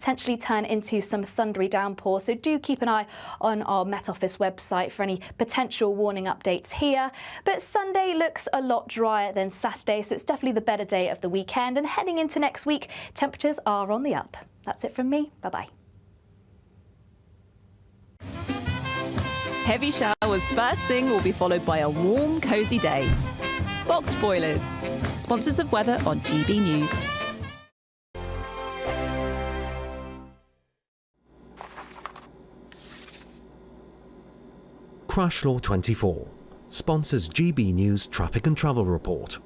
potentially turn into some thundery downpours. So do keep an eye on our Met Office website for any potential warning updates here. But Sunday looks a lot drier than Saturday, so it's definitely the better day of the weekend. And heading into next week, temperatures are on the up. That's it from me. Bye-bye. Heavy showers first thing will be followed by a warm, cosy day. Boxed boilers, sponsors of weather on GB News. Crash Law 24 sponsors GB News Traffic and Travel Report.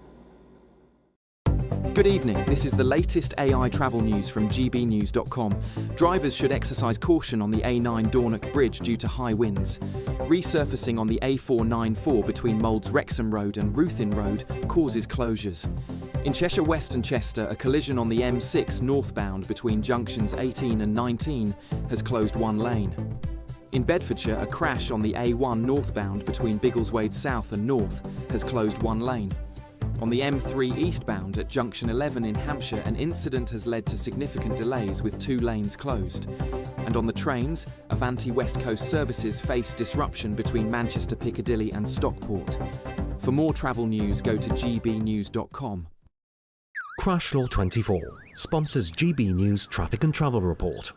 Good evening, this is the latest AI travel news from GBNews.com. Drivers should exercise caution on the A9 Dornoch Bridge due to high winds. Resurfacing on the A494 between Moulds Wrexham Road and Ruthin Road causes closures. In Cheshire West and Chester, a collision on the M6 northbound between junctions 18 and 19 has closed one lane. In Bedfordshire, a crash on the A1 northbound between Biggleswade South and North has closed one lane. On the M3 eastbound at junction 11 in Hampshire, an incident has led to significant delays with two lanes closed. And on the trains, Avanti West Coast services face disruption between Manchester Piccadilly and Stockport. For more travel news, go to gbnews.com. Crash Law 24 sponsors GB News Traffic and Travel Report.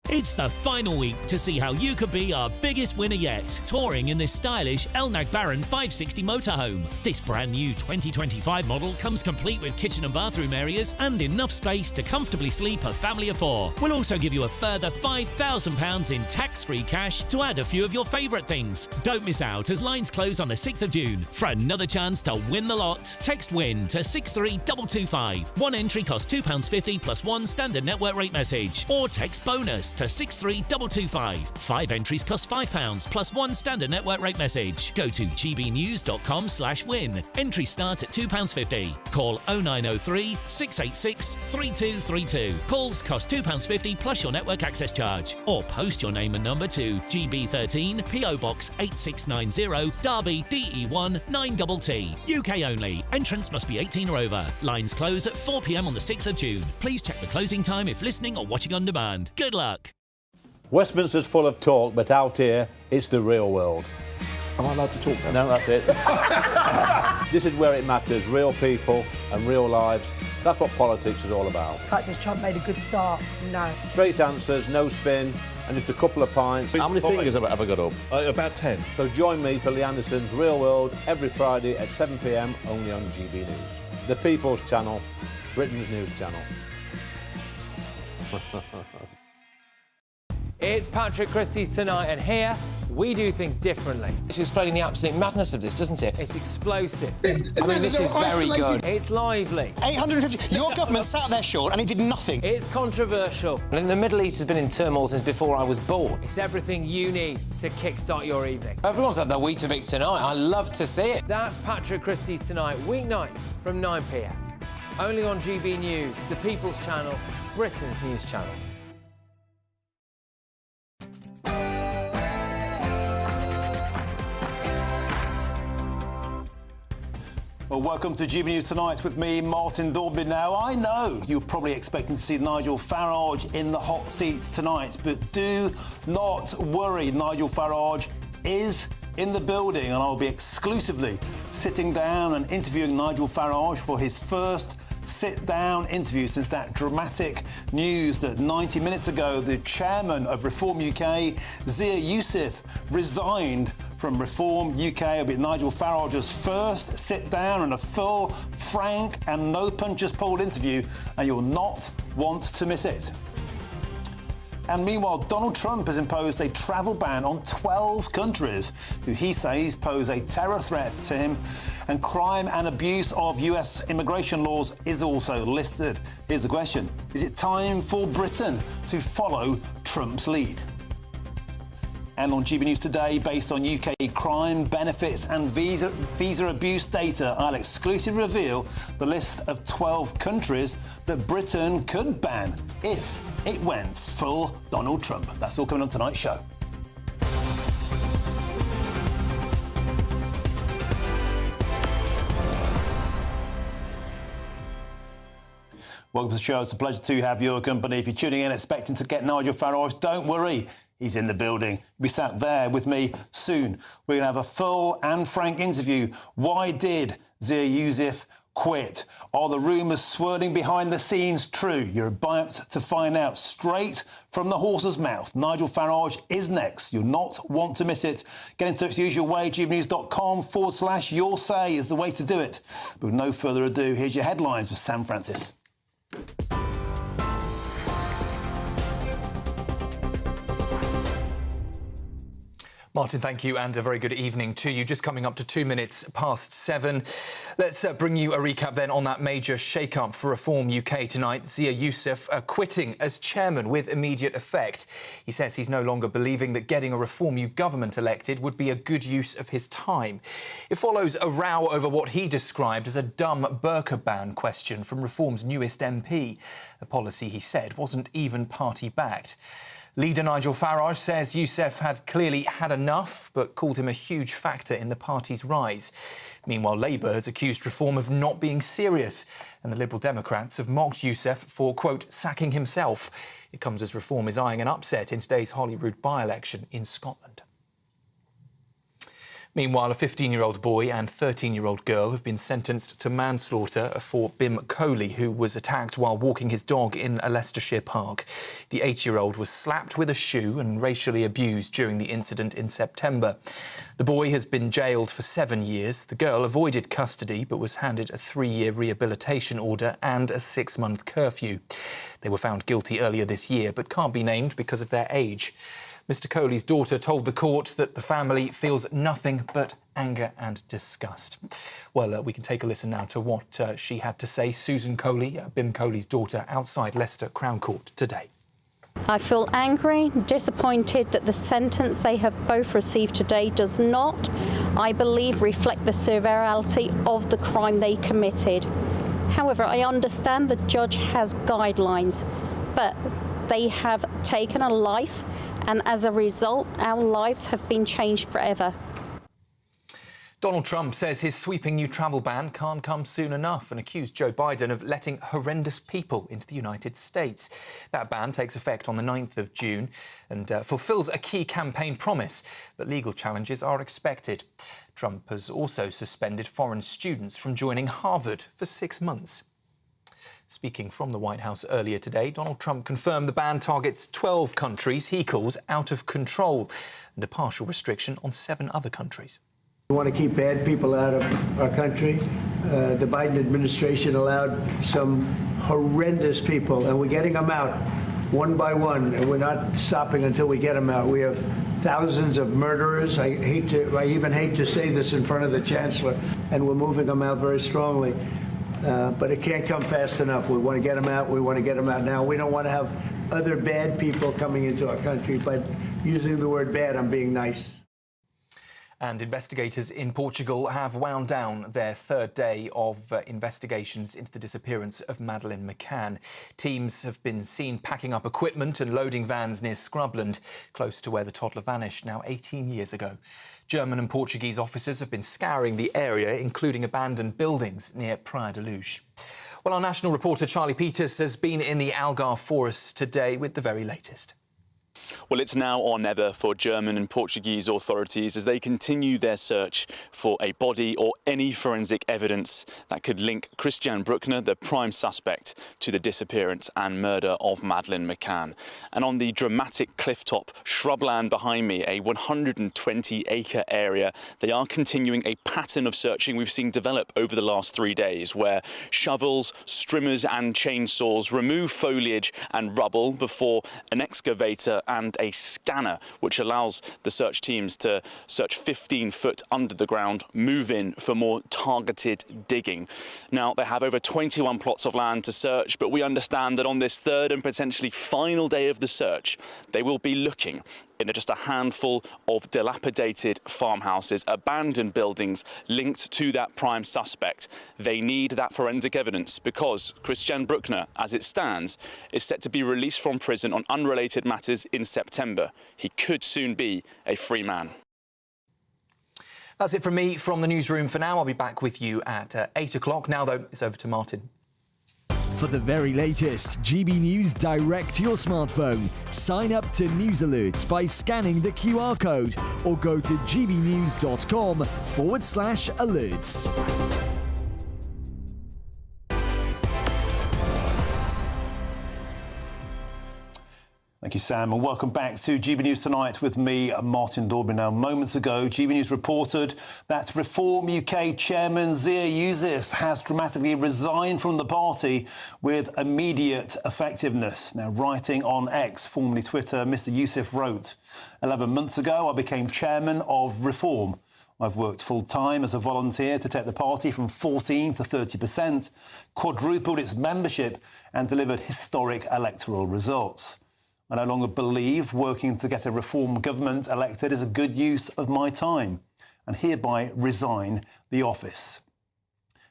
It's the final week to see how you could be our biggest winner yet, touring in this stylish Elnag Baron 560 motorhome. This brand new 2025 model comes complete with kitchen and bathroom areas and enough space to comfortably sleep a family of four. We'll also give you a further £5,000 in tax-free cash to add a few of your favourite things. Don't miss out as lines close on the 6th of June. For another chance to win the lot, text WIN to 63225. One entry costs £2.50 plus one standard network rate message, or text BONUS to 63225. 5 entries cost £5 plus one standard network rate message. Go to gbnews.com/win. Entries start at £2.50. Call 0903 686 3232. Calls cost £2.50 plus your network access charge. Or post your name and number to GB13 PO Box 8690 Derby DE1 9TT. UK only. Entrance must be 18 or over. Lines close at 4 p.m. on the 6th of June. Please check the closing time if listening or watching on demand. Good luck. Westminster's full of talk, but out here, it's the real world. Am I allowed to talk now? No, that's it. This is where it matters, real people and real lives. That's what politics is all about. In fact, has Trump made a good start? No. Straight answers, no spin, and just a couple of pints. How many fingers have I got up? About 10. So join me for Lee Anderson's Real World every Friday at 7 p.m. only on GB News. The People's Channel, Britain's news channel. It's Patrick Christie's Tonight, and here we do things differently. It's explaining the absolute madness of this, doesn't it? It's explosive. I mean, this is very good. It's lively. 850. Your government sat there, Sean, and it did nothing. It's controversial. And the Middle East has been in turmoil since before I was born. It's everything you need to kickstart your evening. Everyone's had their Weetabix tonight. I love to see it. That's Patrick Christie's Tonight, weeknights from 9 p.m. Only on GB News, the People's Channel, Britain's news channel. Well, welcome to GB News Tonight with me, Martin Daubney. Now, I know you're probably expecting to see Nigel Farage in the hot seats tonight, but do not worry. Nigel Farage is in the building, and I'll be exclusively sitting down and interviewing Nigel Farage for his first sit-down interview since that dramatic news that 90 minutes ago the chairman of Reform UK, Zia Youssef, resigned from Reform UK. It'll be Nigel Farage's first sit-down and a full, frank and no punches-pulled interview, and you'll not want to miss it. And meanwhile, Donald Trump has imposed a travel ban on 12 countries who he says pose a terror threat to him, and crime and abuse of US immigration laws is also listed. Here's the question: is it time for Britain to follow Trump's lead? And on GB News today, based on UK crime, benefits and visa abuse data, I'll exclusively reveal the list of 12 countries that Britain could ban if it went full Donald Trump. That's all coming on tonight's show. Welcome to the show. It's a pleasure to have your company. If you're tuning in expecting to get Nigel Farage, don't worry. He's in the building. He'll be sat there with me soon. We're going to have a full and frank interview. Why did Zia Youssef quit? Are the rumours swirling behind the scenes true? You're about to find out straight from the horse's mouth. Nigel Farage is next. You'll not want to miss it. Get in touch the usual way. gbnews.com/your say is the way to do it. But with no further ado, here's your headlines with Sam Francis. Martin, thank you, and a very good evening to you. Just coming up to 2 minutes past 7. Let's bring you a recap then on that major shake-up for Reform UK tonight. Zia Youssef quitting as chairman with immediate effect. He says he's no longer believing that getting a Reform UK government elected would be a good use of his time. It follows a row over what he described as a dumb burqa ban question from Reform's newest MP. A policy, he said, wasn't even party-backed. Leader Nigel Farage says Youssef had clearly had enough, but called him a huge factor in the party's rise. Meanwhile, Labour has accused Reform of not being serious, and the Liberal Democrats have mocked Youssef for, quote, sacking himself. It comes as Reform is eyeing an upset in today's Holyrood by-election in Scotland. Meanwhile, a 15-year-old boy and 13-year-old girl have been sentenced to manslaughter for Bim Coley, who was attacked while walking his dog in a Leicestershire park. The 8-year-old was slapped with a shoe and racially abused during the incident in September. The boy has been jailed for 7 years. The girl avoided custody but was handed a 3-year rehabilitation order and a 6-month curfew. They were found guilty earlier this year but can't be named because of their age. Mr Coley's daughter told the court that the family feels nothing but anger and disgust. Well, we can take a listen now to what she had to say. Susan Coley, Bim Coley's daughter, outside Leicester Crown Court today. I feel angry, disappointed that the sentence they have both received today does not, I believe, reflect the severity of the crime they committed. However, I understand the judge has guidelines, but they have taken a life, and as a result, our lives have been changed forever. Donald Trump says his sweeping new travel ban can't come soon enough and accused Joe Biden of letting horrendous people into the United States. That ban takes effect on the 9th of June and fulfills a key campaign promise, but legal challenges are expected. Trump has also suspended foreign students from joining Harvard for 6 months. Speaking from the White House earlier today, Donald Trump confirmed the ban targets 12 countries he calls out of control and a partial restriction on 7 other countries. We want to keep bad people out of our country. The Biden administration allowed some horrendous people, and we're getting them out one by one, and we're not stopping until we get them out. We have thousands of murderers. I even hate to say this in front of the Chancellor, and we're moving them out very strongly. But it can't come fast enough. We want to get them out. We want to get them out now. We don't want to have other bad people coming into our country. But using the word bad, I'm being nice. And investigators in Portugal have wound down their 3rd day of investigations into the disappearance of Madeleine McCann. Teams have been seen packing up equipment and loading vans near Scrubland, close to where the toddler vanished now 18 years ago. German and Portuguese officers have been scouring the area, including abandoned buildings near Praia de Luz. Well, our national reporter Charlie Peters has been in the Algarve forest today with the very latest. Well, it's now or never for German and Portuguese authorities as they continue their search for a body or any forensic evidence that could link Christian Bruckner, the prime suspect, to the disappearance and murder of Madeleine McCann. And on the dramatic clifftop shrubland behind me, a 120-acre area, they are continuing a pattern of searching we've seen develop over the last 3 days, where shovels, strimmers and chainsaws remove foliage and rubble before an excavator and a scanner, which allows the search teams to search 15 foot under the ground, move in for more targeted digging. Now, they have over 21 plots of land to search, but we understand that on this 3rd and potentially final day of the search, they will be looking in just a handful of dilapidated farmhouses, abandoned buildings linked to that prime suspect. They need that forensic evidence because Christian Bruckner, as it stands, is set to be released from prison on unrelated matters in September. He could soon be a free man. That's it from me from the newsroom for now. I'll be back with you at 8 o'clock. Now, though, it's over to Martin. For the very latest GB News direct to your smartphone, sign up to News Alerts by scanning the QR code or go to gbnews.com/alerts. Thank you, Sam, and welcome back to GB News Tonight with me, Martin Daubry. Now, moments ago, GB News reported that Reform UK chairman Zia Youssef has dramatically resigned from the party with immediate effectiveness. Now, writing on X, formerly Twitter, Mr Youssef wrote, 11 months ago, I became chairman of Reform. I've worked full-time as a volunteer to take the party from 14 to 30%, quadrupled its membership and delivered historic electoral results. I no longer believe working to get a Reform government elected is a good use of my time and hereby resign the office.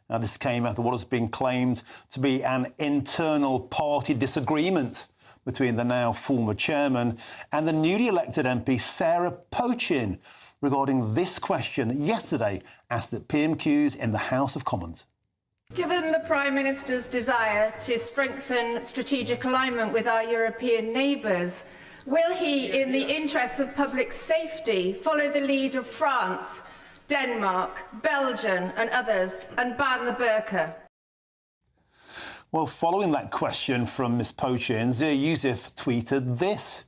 Now, this came after what has been claimed to be an internal party disagreement between the now former chairman and the newly elected MP Sarah Pochin regarding this question yesterday asked at PMQs in the House of Commons. Given the Prime Minister's desire to strengthen strategic alignment with our European neighbours, will he, in the interests of public safety, follow the lead of France, Denmark, Belgium and others and ban the burqa? Well, following that question from Ms Pochin, Zia Youssef tweeted this.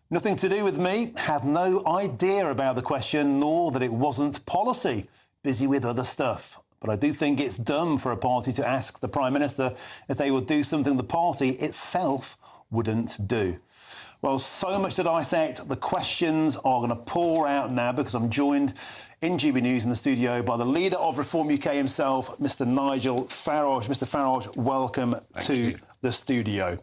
Nothing to do with me, had no idea about the question nor that it wasn't policy, busy with other stuff. But I do think it's dumb for a party to ask the Prime Minister if they would do something the party itself wouldn't do. Well, so much to dissect. The questions are going to pour out now because I'm joined in GB News in the studio by the leader of Reform UK himself, Mr Nigel Farage. Mr Farage, welcome to the studio.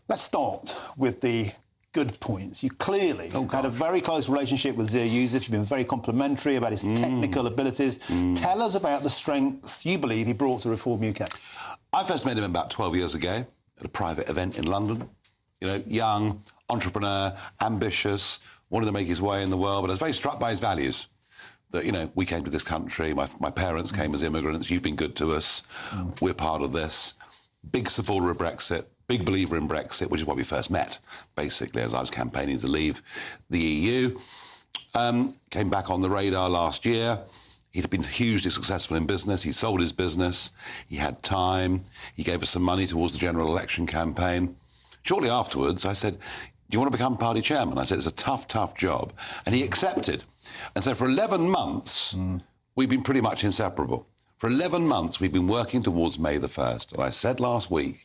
Let's start with the good points. You clearly had a very close relationship with Zia Youssef. You've been very complimentary about his technical abilities. Tell us about the strengths you believe he brought to Reform UK. I first met him about 12 years ago at a private event in London. You know, young, entrepreneur, ambitious, wanted to make his way in the world, but I was very struck by his values. That, you know, we came to this country, my parents came as immigrants, you've been good to us, we're part of this. Big supporter of Brexit. Big believer in Brexit, which is why we first met, basically, as I was campaigning to leave the EU. Came back on the radar last year. He'd been hugely successful in business. He sold his business. He had time. He gave us some money towards the general election campaign. Shortly afterwards, I said, do you want to become party chairman? I said, it's a tough, tough job. And he accepted. And so for 11 months, we've been pretty much inseparable. For 11 months, we've been working towards May the 1st. And I said last week,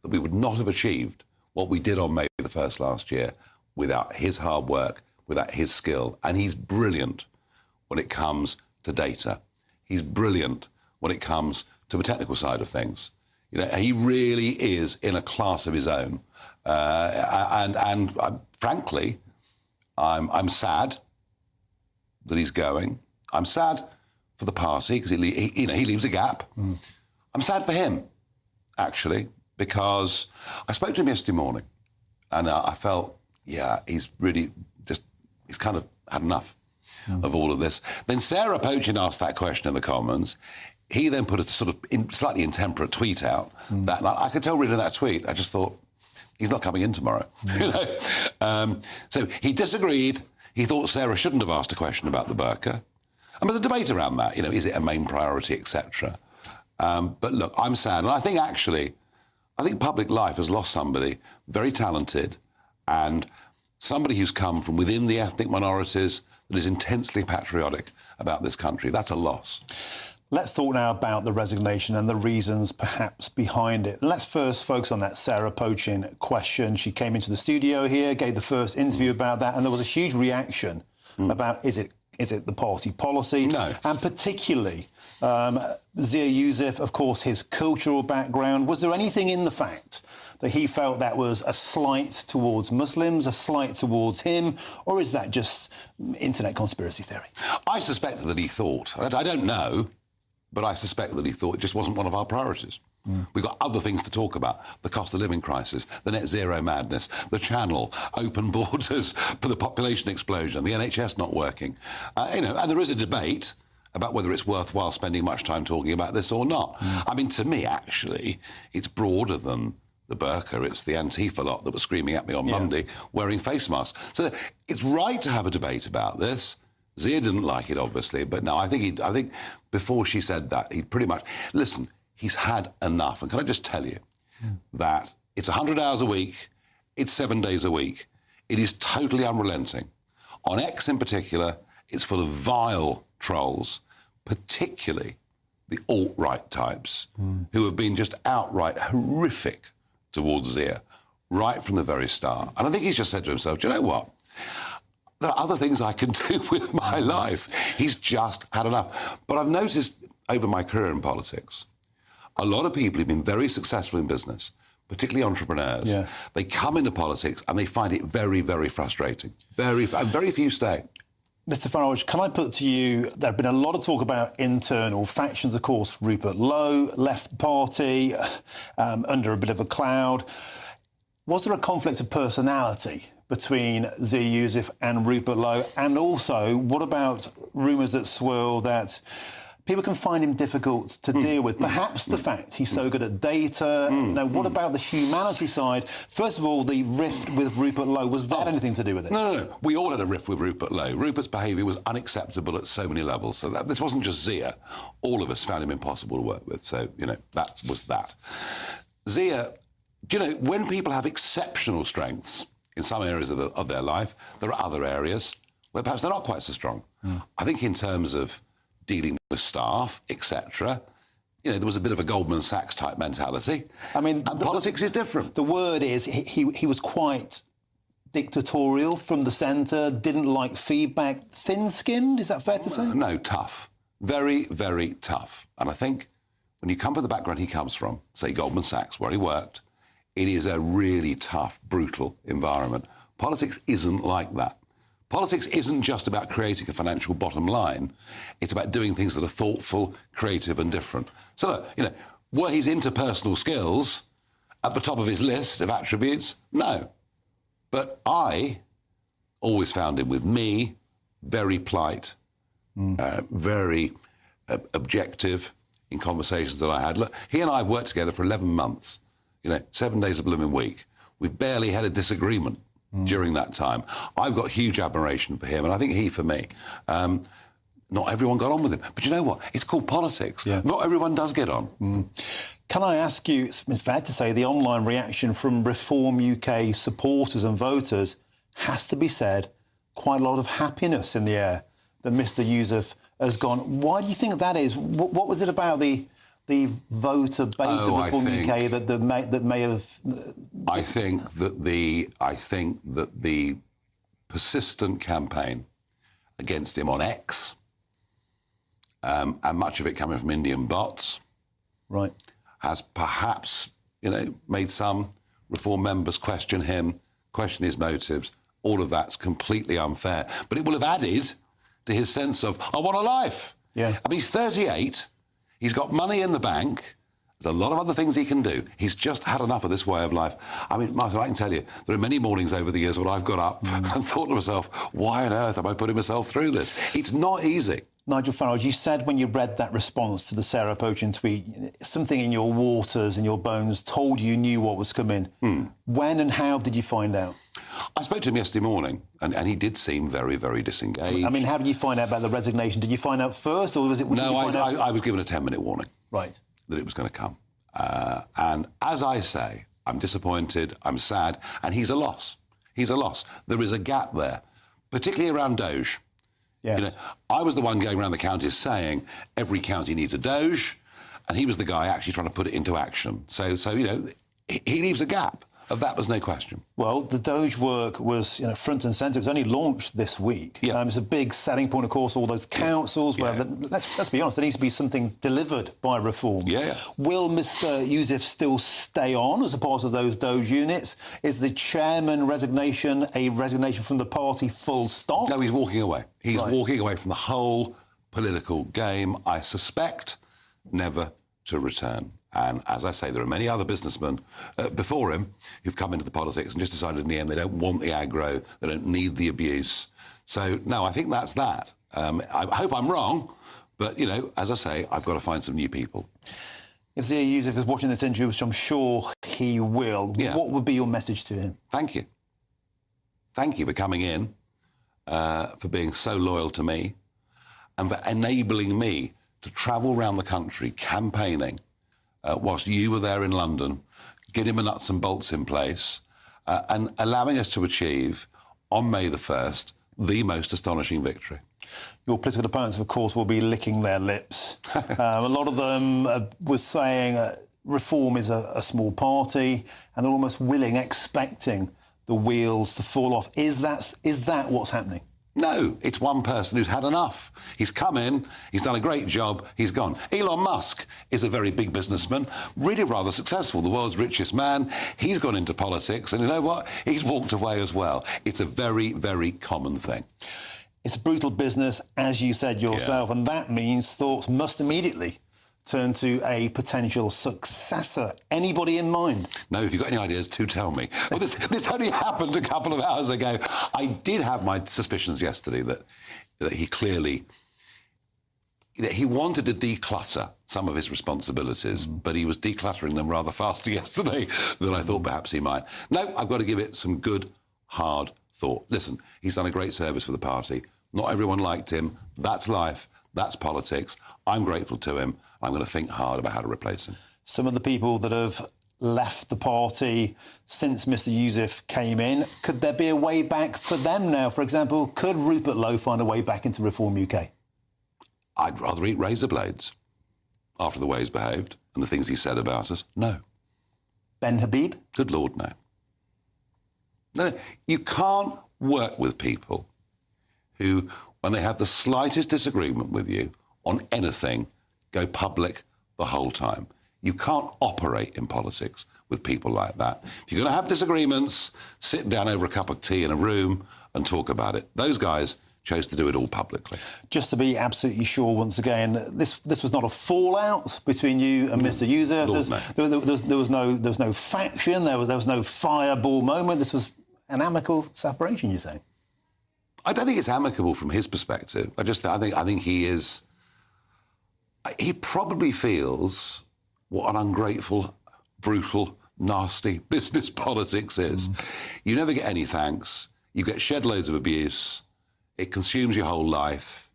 that we would not have achieved what we did on May the 1st last year without his hard work, without his skill. And he's brilliant when it comes to data. He's brilliant when it comes to the technical side of things. You know, he really is in a class of his own. Frankly, I'm sad that he's going. I'm sad for the party because he leaves a gap. I'm sad for him, actually, because I spoke to him yesterday morning and I felt, yeah, he's really he's kind of had enough of all of this. Then Sarah Pochin asked that question in the Commons. He then put a sort of slightly intemperate tweet out that, and I could tell reading that tweet, I just thought, he's not coming in tomorrow. You know? So he disagreed. He thought Sarah shouldn't have asked a question about the burqa. And there's a debate around that, you know, is it a main priority, etc. But look, I'm sad. And I think public life has lost somebody very talented and somebody who's come from within the ethnic minorities that is intensely patriotic about this country. That's a loss. Let's talk now about the resignation and the reasons perhaps behind it. Let's first focus on that Sarah Pochin question. She came into the studio here, gave the first interview about that, and there was a huge reaction about is it the party policy? No. And particularly Zia Youssef, of course, his cultural background. Was there anything in the fact that he felt that was a slight towards Muslims, a slight towards him, or is that just internet conspiracy theory? I suspect that he thought, I don't know, but I suspect that he thought it just wasn't one of our priorities. We've got other things to talk about, the cost of living crisis, the net zero madness, the channel, open borders, the population explosion, the NHS not working. And there is a debate about whether it's worthwhile spending much time talking about this or not. I mean, to me, actually, it's broader than the burqa. It's the Antifa lot that was screaming at me on Monday wearing face masks. So it's right to have a debate about this. Zia didn't like it, obviously, but no, I think before she said that, he'd pretty much... Listen, he's had enough. And can I just tell you that it's 100 hours a week, it's 7 days a week. It is totally unrelenting. On X in particular, it's full of vile trolls, particularly the alt-right types, who have been just outright horrific towards Zia right from the very start. And I think he's just said to himself, do you know what? There are other things I can do with my life. He's just had enough. But I've noticed over my career in politics, a lot of people who've been very successful in business, particularly entrepreneurs, they come into politics and they find it very, very frustrating. Very few stay. Mr Farage, can I put to you, there have been a lot of talk about internal factions, of course. Rupert Lowe left the party under a bit of a cloud. Was there a conflict of personality between Zia Youssef and Rupert Lowe? And also, what about rumours that swirl that people can find him difficult to deal with? Perhaps the fact he's so good at data. Now, what about the humanity side? First of all, the rift with Rupert Lowe, was that anything to do with it? No. We all had a rift with Rupert Lowe. Rupert's behaviour was unacceptable at so many levels. So this wasn't just Zia. All of us found him impossible to work with. So, that was that. Zia, when people have exceptional strengths in some areas of their life, there are other areas where perhaps they're not quite so strong. I think in terms of dealing with staff, etc., there was a bit of a Goldman Sachs type mentality. I mean, and politics is different. The word is he was quite dictatorial from the centre, didn't like feedback, thin-skinned, is that fair to say? No, tough. Very, very tough. And I think when you come from the background he comes from, say Goldman Sachs, where he worked, it is a really tough, brutal environment. Politics isn't like that. Politics isn't just about creating a financial bottom line. It's about doing things that are thoughtful, creative and different. So, look, were his interpersonal skills at the top of his list of attributes? No. But I always found him, with me, very polite, very objective in conversations that I had. Look, he and I have worked together for 11 months, 7 days a blooming week. We've barely had a disagreement during that time. I've got huge admiration for him, and I think he for me. Not everyone got on with him. But you know what? It's called politics. Not everyone does get on. Can I ask you, it's fair to say the online reaction from Reform UK supporters and voters has to be said, quite a lot of happiness in the air that Mr Youssef has gone. Why do you think that is? What was it about the voter base of Reform UK that may have... I think that the persistent campaign against him on X, and much of it coming from Indian bots, has perhaps, made some Reform members question him, question his motives. All of that's completely unfair. But it will have added to his sense of, I want a life. I mean, he's 38, he's got money in the bank, there's a lot of other things he can do. He's just had enough of this way of life. I mean, Martin, I can tell you, there are many mornings over the years when I've got up and thought to myself, why on earth am I putting myself through this? It's not easy. Nigel Farage, you said when you read that response to the Sarah Poachin tweet, something in your waters and your bones told you knew what was coming. When and how did you find out? I spoke to him yesterday morning, and he did seem very, very disengaged. I mean, how did you find out about the resignation? Did you find out first, or was it... No, I was given a 10-minute warning. Right. That it was going to come. And as I say, I'm disappointed, I'm sad, and he's a loss. He's a loss. There is a gap there, particularly around Doge. Yes. I was the one going around the counties saying every county needs a Doge, and he was the guy actually trying to put it into action. So he leaves a gap. Of that, there's no question. Well, the Doge work was, front and centre. It was only launched this week. It's a big selling point, of course, all those councils. Where let's be honest, there needs to be something delivered by Reform. Will Mr Youssef still stay on as a part of those Doge units? Is the chairman resignation a resignation from the party full stop? No, he's walking away. He's walking away from the whole political game, I suspect, never to return. And as I say, there are many other businessmen before him who've come into the politics and just decided in the end they don't want the aggro, they don't need the abuse. So, no, I think that's that. I hope I'm wrong, But, you know, as I say, I've got to find some new people. If Zia Youssef is watching this interview, which I'm sure he will, what would be your message to him? Thank you. Thank you for coming in, for being so loyal to me, and for enabling me to travel around the country campaigning whilst you were there in London, getting the nuts and bolts in place, and allowing us to achieve, on May the 1st, the most astonishing victory. Your political opponents, of course, will be licking their lips. A lot of them were saying Reform is a small party, and they're almost expecting the wheels to fall off. Is that what's happening? No, it's one person who's had enough. He's come in, he's done a great job, he's gone. Elon Musk is a very big businessman, really rather successful, the world's richest man. He's gone into politics, and you know what? He's walked away as well. It's a very, very common thing. It's a brutal business, as you said yourself, and that means thoughts must immediately turn to a potential successor. Anybody in mind? No, if you've got any ideas, do tell me. Well, this only happened a couple of hours ago. I did have my suspicions yesterday that he clearly... he wanted to declutter some of his responsibilities, but he was decluttering them rather faster yesterday than I thought perhaps he might. No, I've got to give it some good, hard thought. Listen, he's done a great service for the party. Not everyone liked him. That's life. That's politics. I'm grateful to him. I'm going to think hard about how to replace him. Some of the people that have left the party since Mr Youssef came in, could there be a way back for them now? For example, could Rupert Lowe find a way back into Reform UK? I'd rather eat razor blades after the way he's behaved and the things he said about us. No. Ben Habib? Good Lord, no. No, you can't work with people who, when they have the slightest disagreement with you on anything, go public the whole time. You can't operate in politics with people like that. If you're going to have disagreements, sit down over a cup of tea in a room and talk about it. Those guys chose to do it all publicly. Just to be absolutely sure, once again, this was not a fallout between you and Mr Youssef. There was no faction. There was no fireball moment. This was an amicable separation, you're saying? I don't think it's amicable from his perspective. I think he is. He probably feels what an ungrateful, brutal, nasty business politics is. You never get any thanks. You get shed loads of abuse. It consumes your whole life.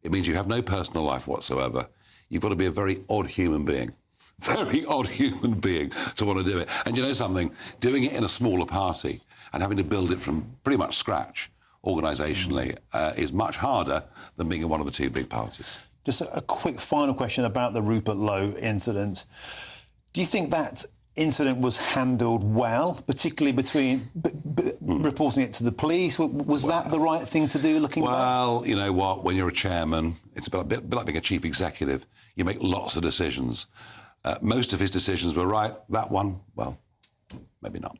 It means you have no personal life whatsoever. You've got to be a very odd human being. Very odd human being to want to do it. And you know something? Doing it in a smaller party and having to build it from pretty much scratch, organisationally, is much harder than being in one of the two big parties. Just a quick final question about the Rupert Lowe incident. Do you think that incident was handled well, particularly between reporting it to the police? Was that the right thing to do, looking back? Well, you know what? When you're a chairman, it's a bit like being a chief executive. You make lots of decisions. Most of his decisions were right. That one, well, maybe not.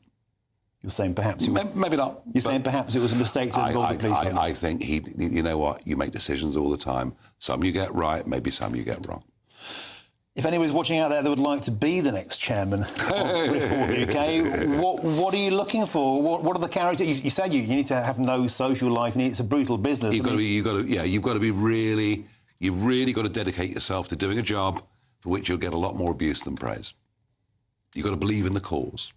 You're saying perhaps... Maybe not. You're saying perhaps it was a mistake to involve the police? I think you know what? You make decisions all the time. Some you get right, maybe some you get wrong. If anybody's watching out there that would like to be the next chairman of Reform UK, what are you looking for? What are the characters? You said you need to have no social life. It's a brutal business. You've got to be really... You've really got to dedicate yourself to doing a job for which you'll get a lot more abuse than praise. You've got to believe in the cause.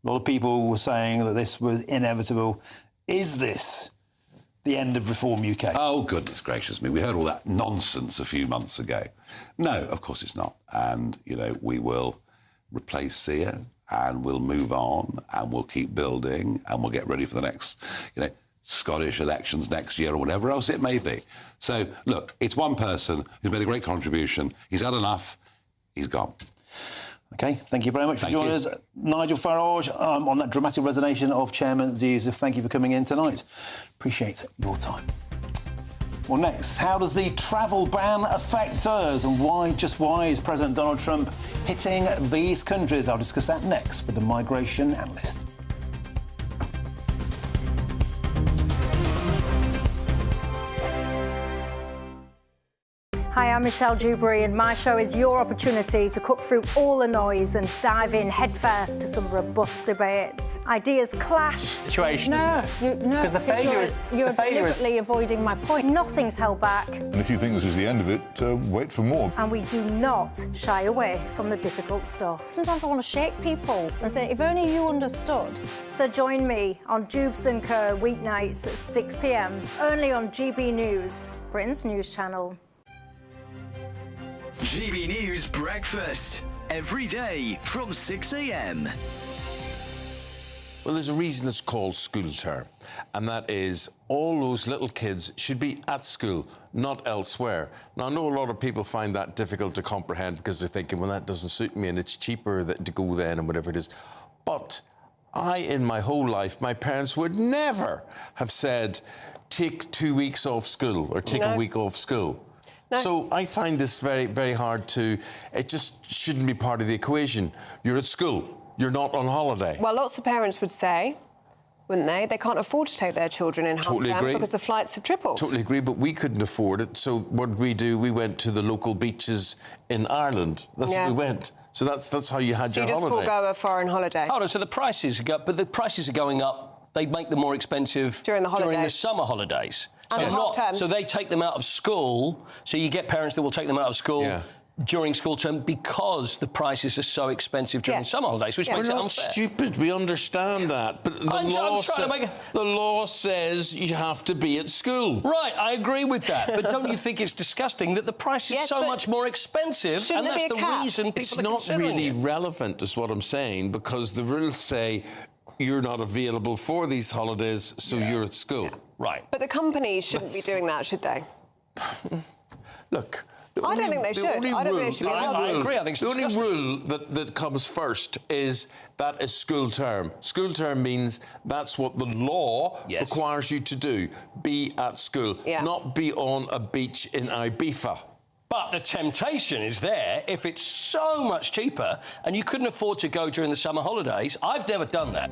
A lot of people were saying that this was inevitable. Is this the end of Reform UK? Oh, goodness gracious me. We heard all that nonsense a few months ago. No, of course it's not. And, you know, we will replace Sia and we'll move on and we'll keep building and we'll get ready for the next, you know, Scottish elections next year or whatever else it may be. So, look, it's one person who's made a great contribution. He's had enough. He's gone. OK, thank you very much for joining us. Nigel Farage, on that dramatic resignation of Chairman Zia Youssef. Thank you for coming in tonight. Appreciate your time. Well, next, how does the travel ban affect us? And why is President Donald Trump hitting these countries? I'll discuss that next with the migration analyst. Hi, I'm Michelle Dewberry, and my show is your opportunity to cut through all the noise and dive in headfirst to some robust debates. Ideas clash. Situation, isn't it? No, Because the failure is... You're the failure is... deliberately avoiding my point. Nothing's held back. And if you think this is the end of it, wait for more. And we do not shy away from the difficult stuff. Sometimes I want to shake people and say, if only you understood. So join me on Jubes & Co. weeknights at 6 p.m, only on GB News, Britain's news channel. GB News Breakfast, every day from 6 a.m. Well, there's a reason it's called school term, and that is all those little kids should be at school, not elsewhere. Now, I know a lot of people find that difficult to comprehend because they're thinking, well, that doesn't suit me and it's cheaper to go then and whatever it is. But in my whole life, my parents would never have said, take 2 weeks off school or take a week off school. No. So I find this very, very hard to... It just shouldn't be part of the equation. You're at school. You're not on holiday. Well, lots of parents would say, wouldn't they? They can't afford to take their children in half-term because the flights have tripled. Totally agree, but we couldn't afford it. So what did we do? We went to the local beaches in Ireland. That's what we went. So that's how you had your holiday. So you just forego a foreign holiday. Hold on, so the prices are going up. They make them more expensive during the summer holidays. And so they take them out of school. So you get parents that will take them out of school during school term because the prices are so expensive during summer holidays, which makes it unfair. We're not stupid. We understand that, but the law says you have to be at school. Right, I agree with that. But don't you think it's disgusting that the price is so much more expensive, and that's the reason people are considering it? It's not really relevant, is what I'm saying, because the rules say you're not available for these holidays, so you're at school. Right. But the companies shouldn't be doing that, should they? Look... I don't think they should. I don't think they should be allowed. I agree. I think the only rule that comes first is that is school term. School term means that's what the law requires you to do. Be at school, not be on a beach in Ibiza. But the temptation is there if it's so much cheaper and you couldn't afford to go during the summer holidays. I've never done that.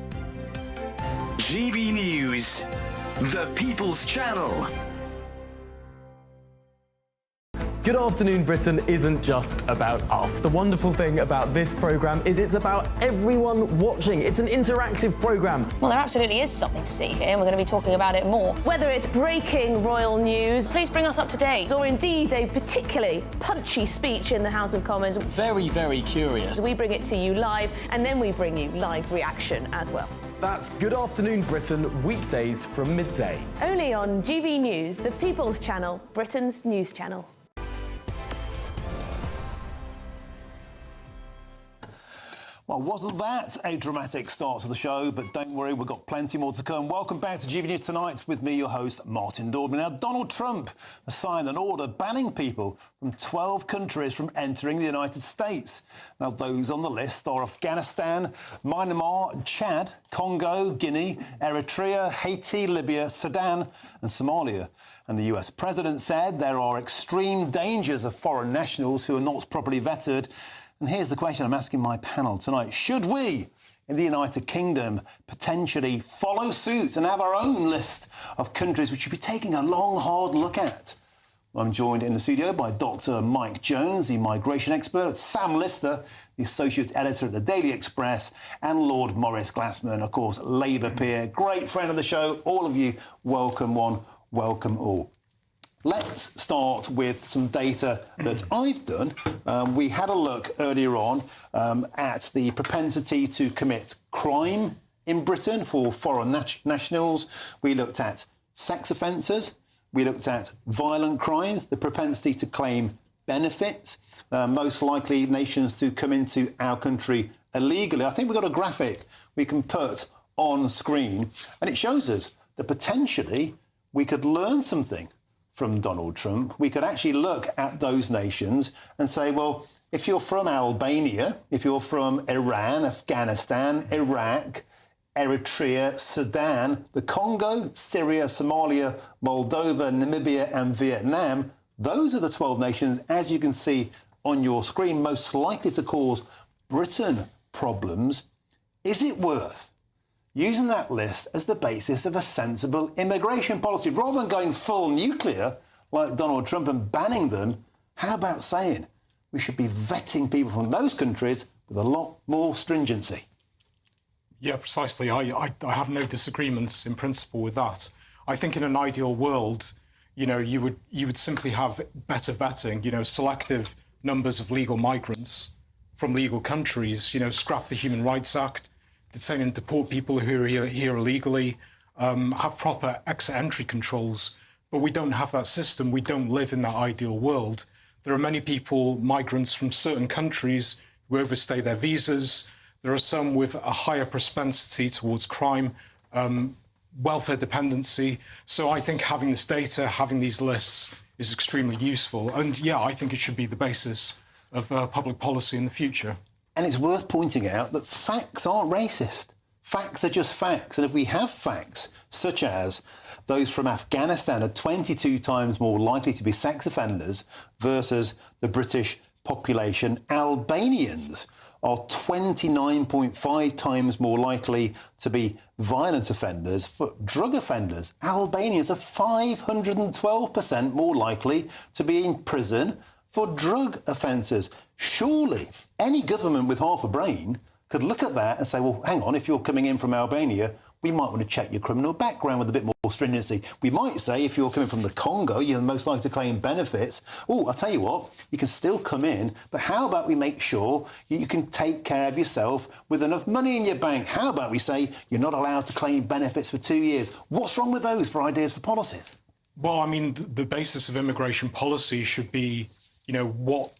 GB News, the People's Channel. Good Afternoon Britain isn't just about us. The wonderful thing about this programme is it's about everyone watching. It's an interactive programme. Well, there absolutely is something to see here, and we're going to be talking about it more. Whether it's breaking royal news, please bring us up to date, or indeed a particularly punchy speech in the House of Commons. Very, very curious. We bring it to you live, and then we bring you live reaction as well. That's Good Afternoon Britain, weekdays from midday. Only on GB News, the People's Channel, Britain's news channel. Well, wasn't that a dramatic start to the show? But don't worry, we've got plenty more to come. Welcome back to GB News Tonight with me, your host, Martin Daubney. Now, Donald Trump has signed an order banning people from 12 countries from entering the United States. Now, those on the list are Afghanistan, Myanmar, Chad, Congo, Guinea, Eritrea, Haiti, Libya, Sudan and Somalia. And the US president said there are extreme dangers of foreign nationals who are not properly vetted. And here's the question I'm asking my panel tonight. Should we, in the United Kingdom, potentially follow suit and have our own list of countries we should be taking a long, hard look at? I'm joined in the studio by Dr. Mike Jones, the migration expert, Sam Lister, the associate editor at the Daily Express, and Lord Maurice Glassman, of course, Labour peer, great friend of the show. All of you, welcome one, welcome all. Let's start with some data that I've done. We had a look earlier on at the propensity to commit crime in Britain for foreign nationals. We looked at sex offences. We looked at violent crimes, the propensity to claim benefits, most likely nations to come into our country illegally. I think we've got a graphic we can put on screen, and it shows us that potentially we could learn something from Donald Trump. We could actually look at those nations and say, well, if you're from Albania, if you're from Iran, Afghanistan, Iraq, Eritrea, Sudan, the Congo, Syria, Somalia, Moldova, Namibia and Vietnam, those are the 12 nations, as you can see on your screen, most likely to cause Britain problems. Is it worth using that list as the basis of a sensible immigration policy? Rather than going full nuclear like Donald Trump and banning them, How about saying we should be vetting people from those countries with a lot more stringency? Yeah, precisely. I have no disagreements in principle with that. I think in an ideal world, you know, you would simply have better vetting, you know, selective numbers of legal migrants from legal countries, you know, scrap the Human Rights Act, detain and deport people who are here illegally, have proper exit-entry controls. But we don't have that system. We don't live in that ideal world. There are many people, migrants from certain countries, who overstay their visas. There are some with a higher propensity towards crime, welfare dependency. So I think having this data, having these lists is extremely useful. And yeah, I think it should be the basis of public policy in the future. And it's worth pointing out that facts aren't racist. Facts are just facts. And if we have facts, such as those from Afghanistan are 22 times more likely to be sex offenders versus the British population, Albanians are 29.5 times more likely to be violent offenders. For drug offenders, Albanians are 512% more likely to be in prison for drug offences. Surely any government with half a brain could look at that and say, well, hang on, if you're coming in from Albania, we might want to check your criminal background with a bit more stringency. We might say if you're coming from the Congo, you're most likely to claim benefits. Oh, I'll tell you what, you can still come in, but how about we make sure you can take care of yourself with enough money in your bank? How about we say you're not allowed to claim benefits for 2 years? What's wrong with those for ideas for policies? Well, I mean, the basis of immigration policy should be, you know,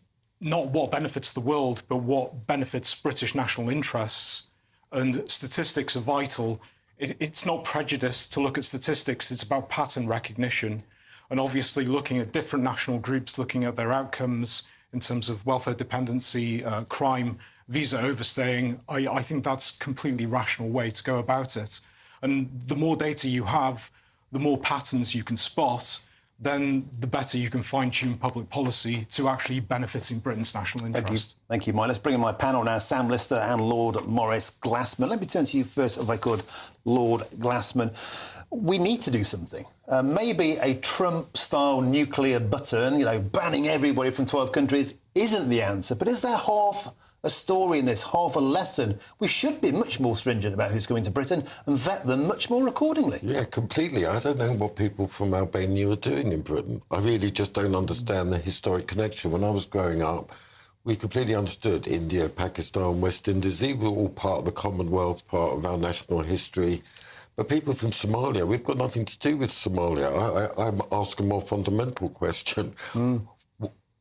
not what benefits the world, but what benefits British national interests. And statistics are vital. It's not prejudice to look at statistics. It's about pattern recognition. And obviously looking at different national groups, looking at their outcomes in terms of welfare dependency, crime, visa overstaying, I think that's a completely rational way to go about it. And the more data you have, the more patterns you can spot, then the better you can fine-tune public policy to actually benefiting Britain's national interest. Thank you, Mike. Let's bring in my panel now, Sam Lister and Lord Maurice Glassman. Let me turn to you first, if I could, Lord Glassman. We need to do something. Maybe a Trump-style nuclear button, you know, banning everybody from 12 countries isn't the answer. But is there half a story in this, half a lesson? We should be much more stringent about who's coming to Britain and vet them much more accordingly. Yeah, completely. I don't know what people from Albania are doing in Britain. I really just don't understand the historic connection. When I was growing up, we completely understood India, Pakistan, West Indies. These were all part of the Commonwealth, part of our national history. But people from Somalia, we've got nothing to do with Somalia. I'm asking a more fundamental question.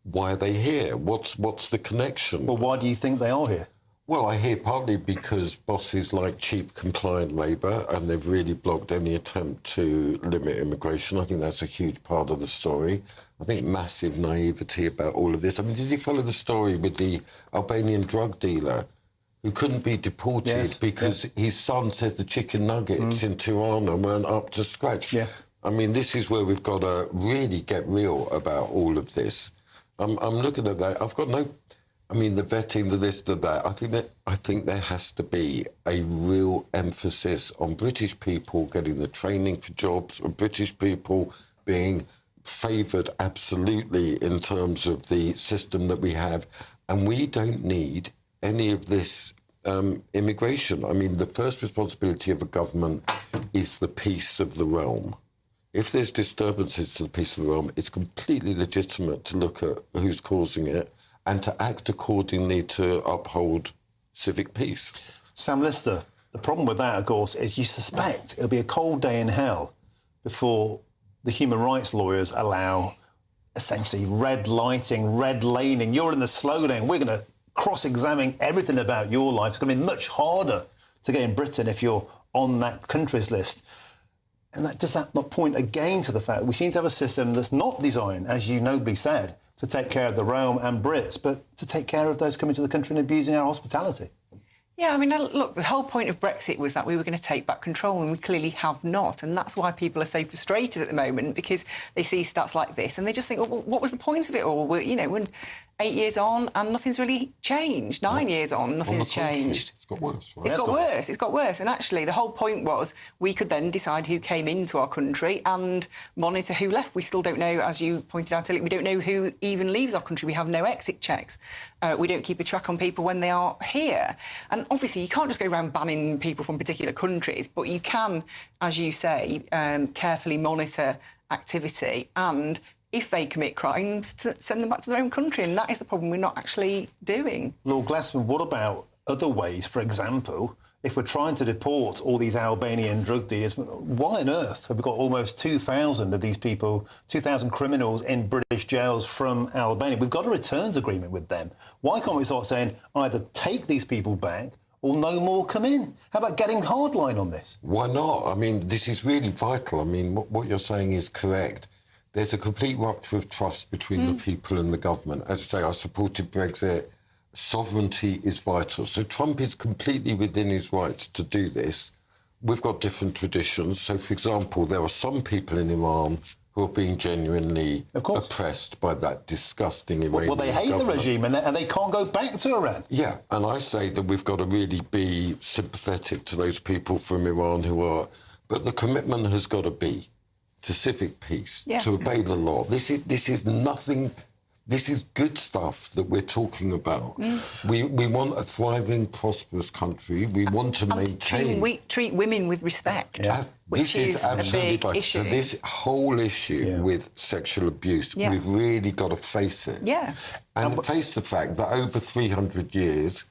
Why are they here? What's the connection? Well, why do you think they are here? Well, I hear partly because bosses like cheap, compliant Labour, and they've really blocked any attempt to limit immigration. I think that's a huge part of the story. I think massive naivety about all of this. I mean, did you follow the story with the Albanian drug dealer who couldn't be deported because his son said the chicken nuggets in Tirana weren't up to scratch? Yeah. I mean, this is where we've got to really get real about all of this. I'm looking at that. I've got no... I mean, the vetting, the this, the that. I think there has to be a real emphasis on British people getting the training for jobs, or British people being favoured absolutely in terms of the system that we have. And we don't need any of this immigration. I mean, the first responsibility of a government is the peace of the realm. If there's disturbances to the peace of the realm, it's completely legitimate to look at who's causing it and to act accordingly to uphold civic peace. Sam Lister, the problem with that, of course, is you suspect it'll be a cold day in hell before the human rights lawyers allow essentially red lighting, red laning. You're in the slow lane. We're going to cross-examine everything about your life. It's going to be much harder to get in Britain if you're on that countries list. And does that not point again to the fact that we seem to have a system that's not designed, as you nobly said, to take care of the realm and Brits, but to take care of those coming to the country and abusing our hospitality? Yeah, I mean, look, the whole point of Brexit was that we were going to take back control, and we clearly have not. And that's why people are so frustrated at the moment, because they see stats like this and they just think, well, what was the point of it all? You know, 8 years on, and nothing's really changed. 9 years on, nothing's changed. It's got worse, right? It's got worse. It's got worse. And actually, the whole point was we could then decide who came into our country and monitor who left. We still don't know, as you pointed out earlier, we don't know who even leaves our country. We have no exit checks. We don't keep a track on people when they are here. And obviously, you can't just go around banning people from particular countries, but you can, as you say, carefully monitor activity and, if they commit crimes, to send them back to their own country. And that is the problem we're not actually doing. Lord Glassman, what about other ways? For example, if we're trying to deport all these Albanian drug dealers, why on earth have we got almost 2,000 of these people, 2,000 criminals in British jails from Albania? We've got a returns agreement with them. Why can't we start saying either take these people back or no more come in? How about getting hardline on this? Why not? I mean, this is really vital. I mean, what you're saying is correct. There's a complete rupture of trust between the people and the government. As I say, I supported Brexit. Sovereignty is vital. So Trump is completely within his rights to do this. We've got different traditions. So, for example, there are some people in Iran who are being genuinely oppressed by that disgusting Iranian Well, they hate government. the regime and they can't go back to Iran. Yeah, and I say that we've got to really be sympathetic to those people from Iran who are... But the commitment has got to be to civic peace, to obey the law. This is nothing... This is good stuff that we're talking about. We want a thriving, prosperous country. We want to maintain... We treat women with respect, which is absolutely a big vital. issue. So this whole issue with sexual abuse, we've really got to face it. Yeah. And face the fact that over 300 years,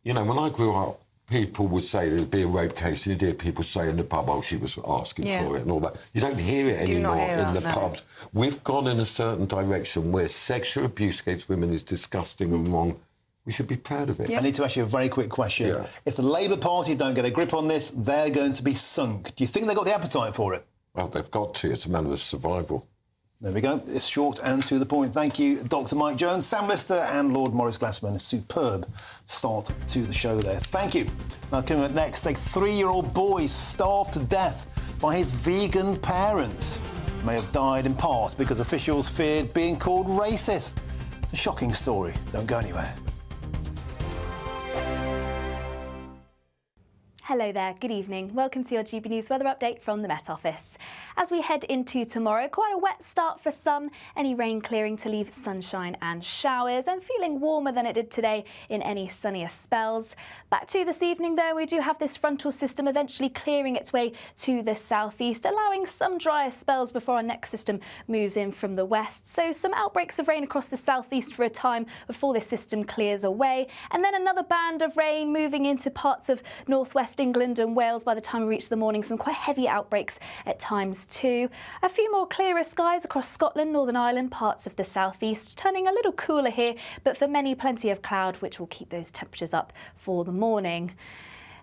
you know, when I grew up, people would say there'd be a rape case, and you'd hear people say in the pub, oh, she was asking for it and all that. You don't hear it anymore in the pubs. We've gone in a certain direction where sexual abuse against women is disgusting and wrong. We should be proud of it. I need to ask you a very quick question. If the Labour Party don't get a grip on this, they're going to be sunk. Do you think they've got the appetite for it? Well, they've got to. It's a matter of survival. There we go. It's short and to the point. Thank you, Dr. Mike Jones, Sam Lister and Lord Maurice Glassman. A superb start to the show there. Thank you. Now, coming up next, a 3-year-old boy starved to death by his vegan parents. May have died in part because officials feared being called racist. It's a shocking story. Don't go anywhere. Hello there, good evening. Welcome to your GB News weather update from the Met Office. As we head into tomorrow, quite a wet start for some, any rain clearing to leave sunshine and showers, and feeling warmer than it did today in any sunnier spells. Back to this evening though, we do have this frontal system eventually clearing its way to the southeast, allowing some drier spells before our next system moves in from the west. So some outbreaks of rain across the southeast for a time before this system clears away, and then another band of rain moving into parts of northwest England and Wales by the time we reach the morning. Some quite heavy outbreaks at times too. A few more clearer skies across Scotland, Northern Ireland, parts of the southeast, turning a little cooler here, but for many plenty of cloud, which will keep those temperatures up for the morning.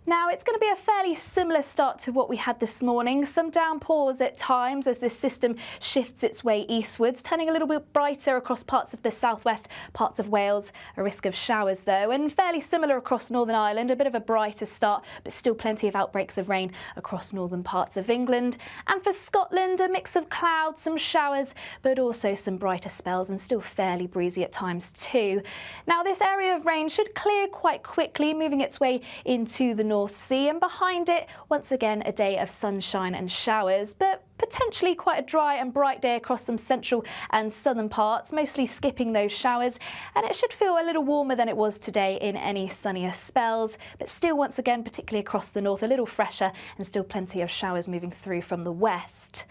Now, it's going to be a fairly similar start to what we had this morning. Some downpours at times as this system shifts its way eastwards, turning a little bit brighter across parts of the southwest, parts of Wales. A risk of showers, though, and fairly similar across Northern Ireland. A bit of a brighter start, but still plenty of outbreaks of rain across northern parts of England. And for Scotland, a mix of clouds, some showers, but also some brighter spells and still fairly breezy at times too. Now, this area of rain should clear quite quickly, moving its way into the North Sea, and behind it, once again, a day of sunshine and showers, but potentially quite a dry and bright day across some central and southern parts, mostly skipping those showers, and it should feel a little warmer than it was today in any sunnier spells, but still, once again, particularly across the north, a little fresher and still plenty of showers moving through from the west.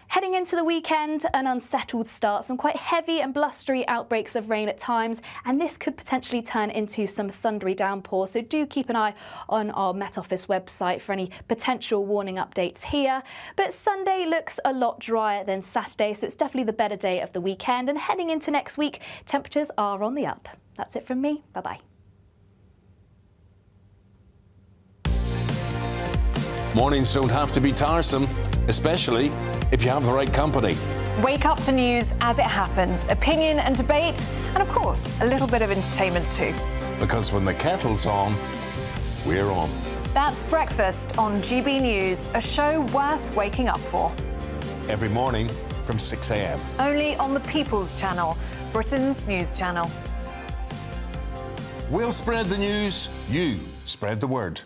Heading into the weekend, an unsettled start, some quite heavy and blustery outbreaks of rain at times, and this could potentially turn into some thundery downpours, so do keep an eye on our Met Office website for any potential warning updates here. But Sunday looks a lot drier than Saturday, so it's definitely the better day of the weekend, and heading into next week, temperatures are on the up. That's it from me. Bye-bye. Mornings don't have to be tiresome, especially if you have the right company. Wake up to news as it happens, opinion and debate, and of course, a little bit of entertainment too. Because when the kettle's on, we're on. That's Breakfast on GB News, a show worth waking up for. Every morning from 6 a.m. Only on the People's Channel, Britain's news channel. We'll spread the news, you spread the word.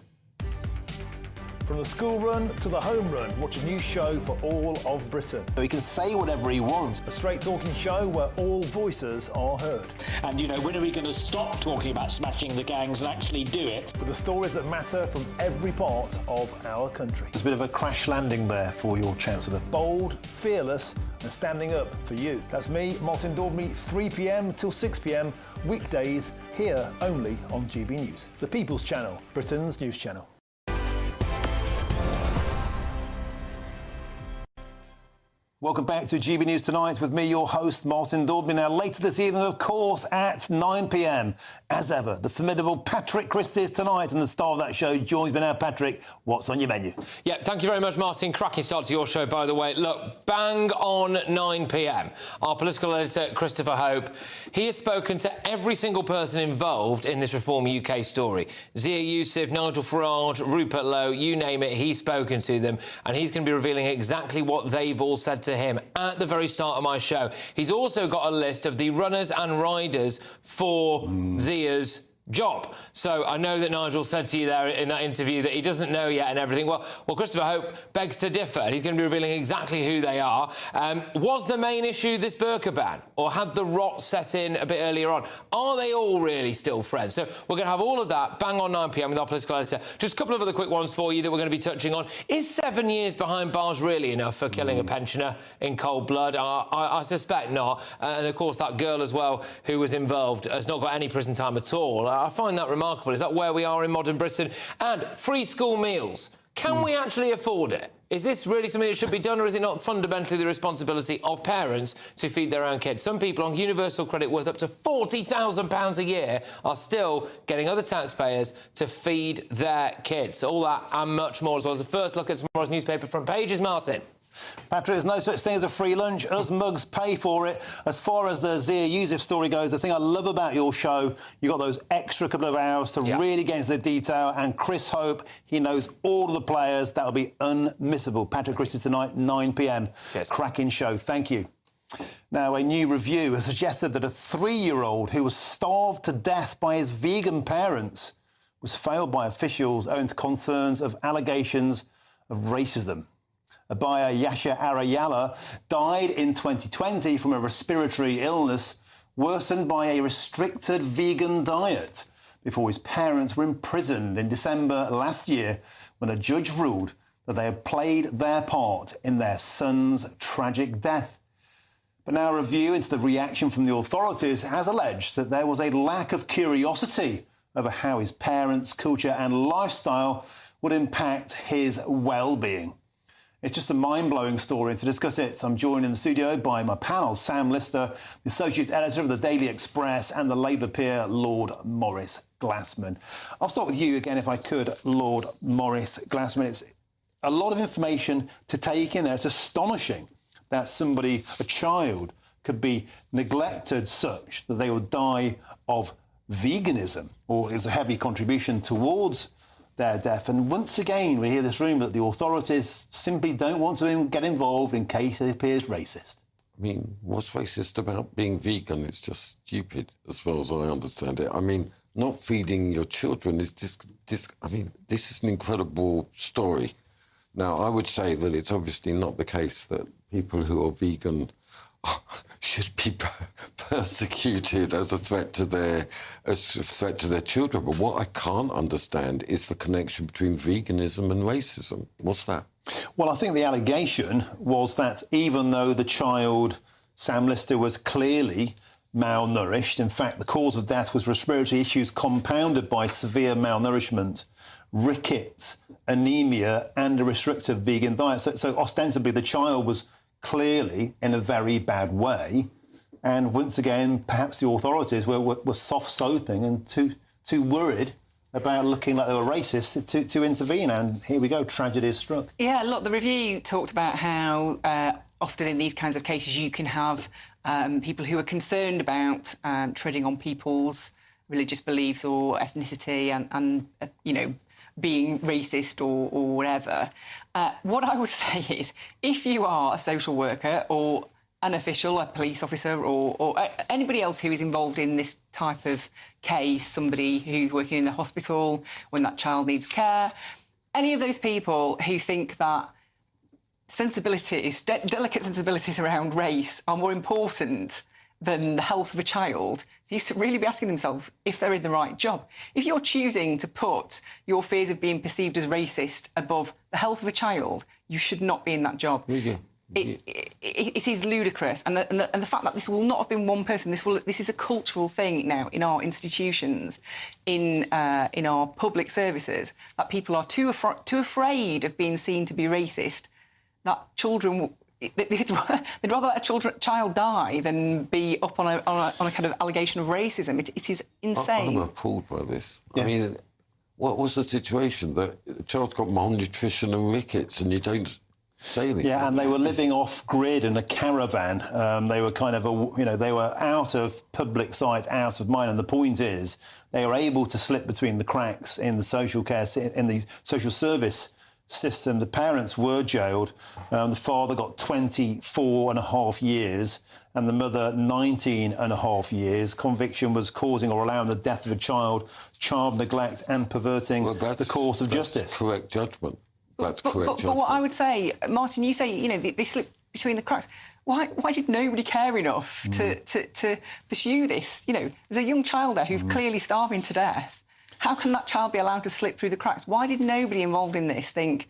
From the school run to the home run, watch a new show for all of Britain. So he can say whatever he wants. A straight-talking show where all voices are heard. And, you know, when are we going to stop talking about smashing the gangs and actually do it? With the stories that matter from every part of our country. There's a bit of a crash landing there for your Chancellor. Bold, fearless and standing up for you. That's me, Martin Daubney, 3 p.m. till 6 p.m, weekdays, here only on GB News. The People's Channel, Britain's news channel. Welcome back to GB News Tonight with me, your host, Martin Daubney. Now, later this evening, of course, at 9 p.m, as ever, the formidable Patrick Christie is tonight, and the star of that show joins me now. Patrick, what's on your menu? Yeah, thank you very much, Martin. Cracking start to your show, by the way. Look, bang on 9 p.m, our political editor, Christopher Hope, he has spoken to every single person involved in this Reform UK story. Zia Youssef, Nigel Farage, Rupert Lowe, you name it, he's spoken to them, and he's going to be revealing exactly what they've all said to him at the very start of my show. He's also got a list of the runners and riders for Zia's job. So I know that Nigel said to you there in that interview that he doesn't know yet and everything. Well, Christopher Hope begs to differ, and he's going to be revealing exactly who they are. Was the main issue this burqa ban, or had the rot set in a bit earlier on? Are they all really still friends? So we're going to have all of that bang on 9 p.m. with our political editor. Just a couple of other quick ones for you that we're going to be touching on. Is 7 years behind bars really enough for killing a pensioner in cold blood? I suspect not. And of course that girl as well who was involved has not got any prison time at all. I find that remarkable. Is that where we are in modern Britain? And free school meals. Can we actually afford it? Is this really something that should be done, or is it not fundamentally the responsibility of parents to feed their own kids? Some people on universal credit worth up to £40,000 a year are still getting other taxpayers to feed their kids. All that and much more, as well as the first look at tomorrow's newspaper front pages. Martin. Patrick, there's no such thing as a free lunch. Us mugs pay for it. As far as the Zia Youssef story goes, the thing I love about your show, you've got those extra couple of hours to really get into the detail. And Chris Hope, he knows all of the players. That'll be unmissable. Patrick Christie tonight, 9 p.m. Cheers. Cracking show. Thank you. Now, a new review has suggested that a 3-year-old who was starved to death by his vegan parents was failed by officials owing to concerns of allegations of racism. Abaya Yasha Arayala died in 2020 from a respiratory illness worsened by a restricted vegan diet before his parents were imprisoned in December last year when a judge ruled that they had played their part in their son's tragic death. But now a review into the reaction from the authorities has alleged that there was a lack of curiosity over how his parents' culture and lifestyle would impact his well-being. It's just a mind-blowing story, and to discuss it, I'm joined in the studio by my panel, Sam Lister, the Associate Editor of the Daily Express, and the Labour peer, Lord Maurice Glassman. I'll start with you again, if I could, Lord Maurice Glassman. It's a lot of information to take in there. It's astonishing that somebody, a child, could be neglected such that they would die of veganism, or it was a heavy contribution towards their death. And once again, we hear this rumour that the authorities simply don't want to get involved in case it appears racist. I mean, what's racist about being vegan? It's just stupid, as far as I understand it. I mean, not feeding your children is just this is an incredible story. Now, I would say that it's obviously not the case that people who are vegan should be persecuted as a threat to their children. But what I can't understand is the connection between veganism and racism. What's that? Well, I think the allegation was that even though the child, Sam Lister, was clearly malnourished, in fact, the cause of death was respiratory issues compounded by severe malnourishment, rickets, anemia, and a restrictive vegan diet. So ostensibly, the child was clearly in a very bad way. And once again, perhaps the authorities were soft-soaping and too worried about looking like they were racist to intervene. And here we go, tragedy is struck. Yeah, look, the review talked about how often in these kinds of cases you can have people who are concerned about treading on people's religious beliefs or ethnicity and you know, being racist or whatever. What I would say is, if you are a social worker or an official, a police officer, or anybody else who is involved in this type of case, somebody who's working in the hospital when that child needs care, any of those people who think that sensibilities, delicate sensibilities around race are more important than the health of a child, they should really be asking themselves if they're in the right job. If you're choosing to put your fears of being perceived as racist above the health of a child, you should not be in that job. It is ludicrous, and the fact that this will not have been one person. This is a cultural thing now in our institutions, in our public services, that people are too afraid of being seen to be racist. That children, they'd rather let a child die than be up on a kind of allegation of racism. It is insane. I'm appalled by this. Yeah. I mean, what was the situation? The child's got malnutrition and rickets, and you don't say anything. Yeah, and they were living off grid in a caravan. They were kind of, they were out of public sight, out of mind. And the point is, they were able to slip between the cracks in the social care, in the social service system. The parents were jailed. The father got 24.5 years and the mother 19.5 years. Conviction was causing or allowing the death of a child neglect and perverting the course of justice. Correct judgment. That's correct judgment. But what I would say, Martin, you say, they slip between the cracks. Why did nobody care enough to pursue this? There's a young child there who's clearly starving to death. How can that child be allowed to slip through the cracks? Why did nobody involved in this think,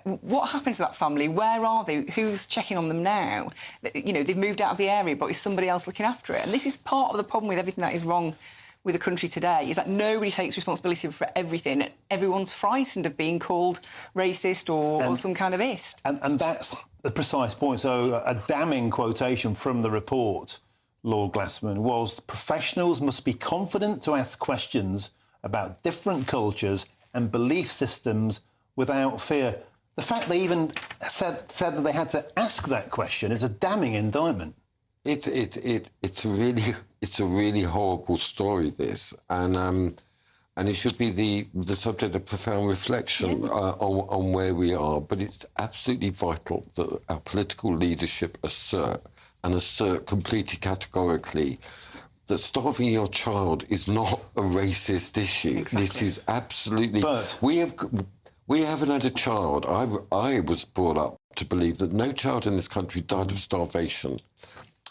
what happened to that family? Where are they? Who's checking on them now? They've moved out of the area, but is somebody else looking after it? And this is part of the problem with everything that is wrong with the country today, is that nobody takes responsibility for everything. Everyone's frightened of being called racist or some kind of ist. And that's the precise point. So a damning quotation from the report, Lord Glassman, was professionals must be confident to ask questions about different cultures and belief systems without fear. The fact they even said that they had to ask that question is a damning indictment. It's a really horrible story, this, and it should be the subject of profound reflection on where we are. But it's absolutely vital that our political leadership assert completely categorically that starving your child is not a racist issue. Exactly. This is absolutely. But we haven't had a child. I was brought up to believe that no child in this country died of starvation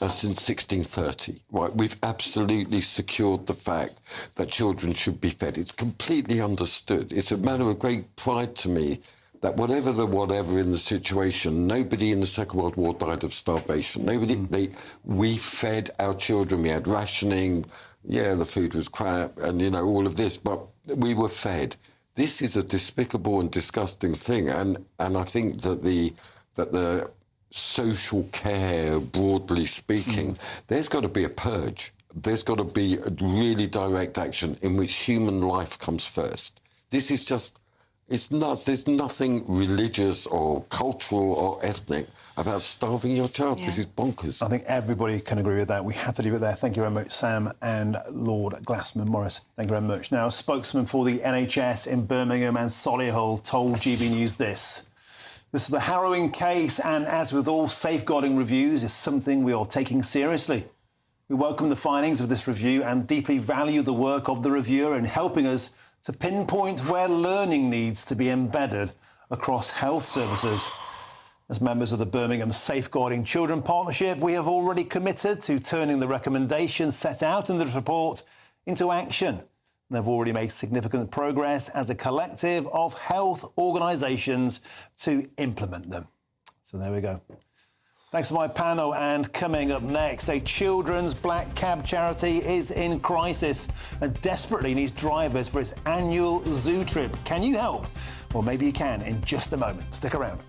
since 1630. Right? We've absolutely secured the fact that children should be fed. It's completely understood. It's a matter of great pride to me that whatever in the situation, nobody in the Second World War died of starvation. We fed our children. We had rationing. Yeah, the food was crap, and all of this, but we were fed. This is a despicable and disgusting thing, and I think that the social care, broadly speaking, there's got to be a purge. There's got to be a really direct action in which human life comes first. This is just. It's nuts. There's nothing religious or cultural or ethnic about starving your child. Yeah. This is bonkers. I think everybody can agree with that. We have to leave it there. Thank you very much, Sam and Lord Glassman Morris. Thank you very much. Now, a spokesman for the NHS in Birmingham and Solihull told GB News this. This is a harrowing case, and as with all safeguarding reviews, is something we are taking seriously. We welcome the findings of this review and deeply value the work of the reviewer in helping us to pinpoint where learning needs to be embedded across health services. As members of the Birmingham Safeguarding Children Partnership, we have already committed to turning the recommendations set out in this report into action. And they've already made significant progress as a collective of health organisations to implement them. So there we go. Thanks to my panel, and coming up next, a children's black cab charity is in crisis and desperately needs drivers for its annual zoo trip. Can you help? Well, maybe you can in just a moment. Stick around.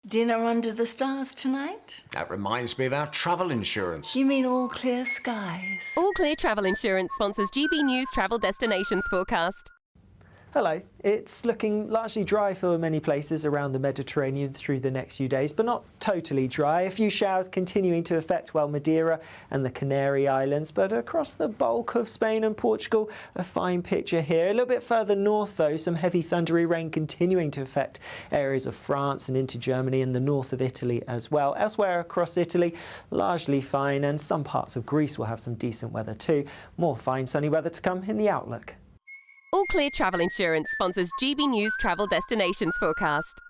Dinner under the stars tonight? That reminds me of our travel insurance. You mean All Clear Skies? All Clear Travel Insurance sponsors GB News Travel Destinations Forecast. Hello. It's looking largely dry for many places around the Mediterranean through the next few days, but not totally dry. A few showers continuing to affect, well, Madeira and the Canary Islands, but across the bulk of Spain and Portugal, a fine picture here. A little bit further north, though, some heavy thundery rain continuing to affect areas of France and into Germany and the north of Italy as well. Elsewhere across Italy, largely fine, and some parts of Greece will have some decent weather too. More fine sunny weather to come in the Outlook. All Clear Travel Insurance sponsors GB News Travel Destinations Forecast.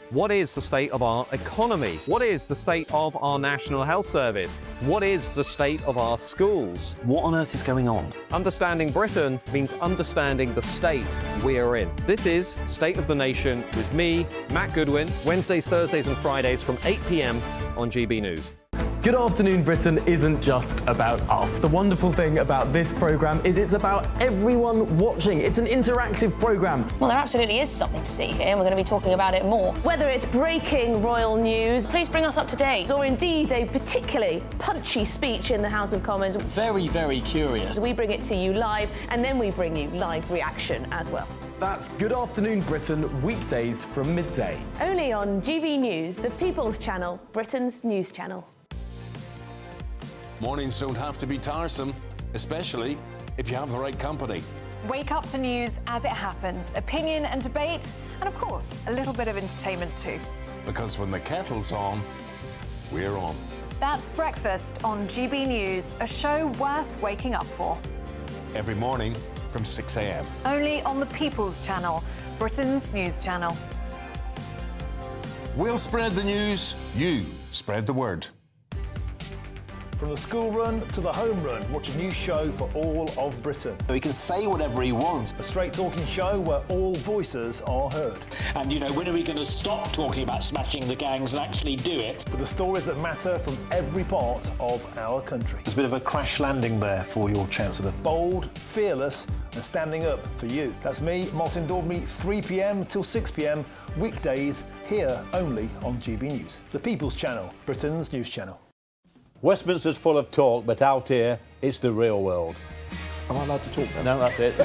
What is the state of our economy? What is the state of our National Health Service? What is the state of our schools? What on earth is going on? Understanding Britain means understanding the state we are in. This is State of the Nation with me, Matt Goodwin, Wednesdays, Thursdays and Fridays from 8 p.m. on GB News. Good Afternoon Britain isn't just about us. The wonderful thing about this programme is it's about everyone watching. It's an interactive programme. Well, there absolutely is something to see here, and we're going to be talking about it more. Whether it's breaking royal news, please bring us up to date, or indeed a particularly punchy speech in the House of Commons. Very, very curious. We bring it to you live, and then we bring you live reaction as well. That's Good Afternoon Britain, weekdays from midday. Only on GB News, the People's Channel, Britain's news channel. Mornings don't have to be tiresome, especially if you have the right company. Wake up to news as it happens, opinion and debate, and of course, a little bit of entertainment too. Because when the kettle's on, we're on. That's Breakfast on GB News, a show worth waking up for. Every morning from 6 a.m. Only on the People's Channel, Britain's news channel. We'll spread the news, you spread the word. From the school run to the home run, watch a new show for all of Britain. So he can say whatever he wants. A straight talking show where all voices are heard. And, you know, when are we going to stop talking about smashing the gangs and actually do it? With the stories that matter from every part of our country. There's a bit of a crash landing there for your Chancellor. Bold, fearless and standing up for you. That's me, Martin Daubney, 3 p.m. till 6 p.m. weekdays here only on GB News. The People's Channel, Britain's news channel. Westminster's full of talk, but out here, it's the real world. Am I allowed to talk then? No, that's it.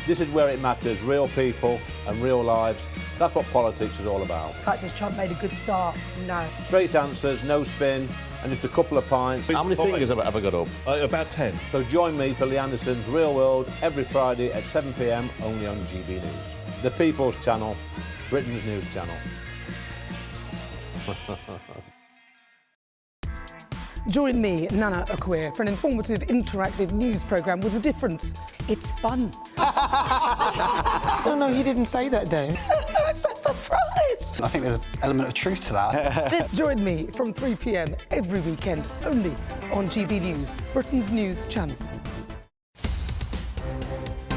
This is where it matters, real people and real lives. That's what politics is all about. In fact, has Trump made a good start? No. Straight answers, no spin, and just a couple of pints. How many fingers have I ever got up? About 10. So join me for Lee Anderson's Real World every Friday at 7 p.m. only on GB News. The People's Channel, Britain's news channel. Join me, Nana Akwe, for an informative, interactive news programme with a difference. It's fun. No, you didn't say that, Dave. I'm so surprised. I think there's an element of truth to that. Join me from 3 p.m. every weekend, only on GB News, Britain's news channel.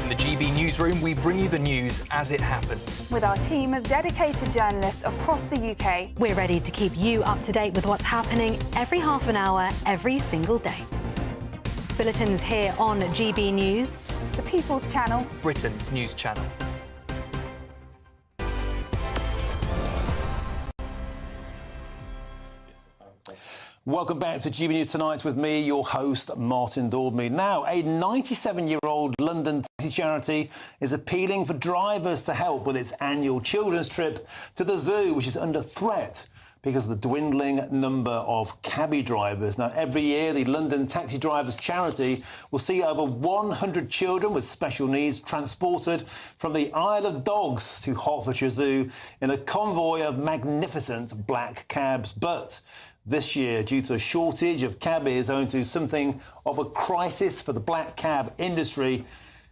In the GB Newsroom, we bring you the news as it happens. With our team of dedicated journalists across the UK, we're ready to keep you up to date with what's happening every half an hour, every single day. Bulletins here on GB News, the People's Channel, Britain's news channel. Welcome back to GB News Tonight with me, your host, Martin Daubney. Now, a 97-year-old London taxi charity is appealing for drivers to help with its annual children's trip to the zoo, which is under threat because of the dwindling number of cabbie drivers. Now, every year, the London Taxi Drivers Charity will see over 100 children with special needs transported from the Isle of Dogs to Hertfordshire Zoo in a convoy of magnificent black cabs. But this year, due to a shortage of cabbies owing to something of a crisis for the black cab industry,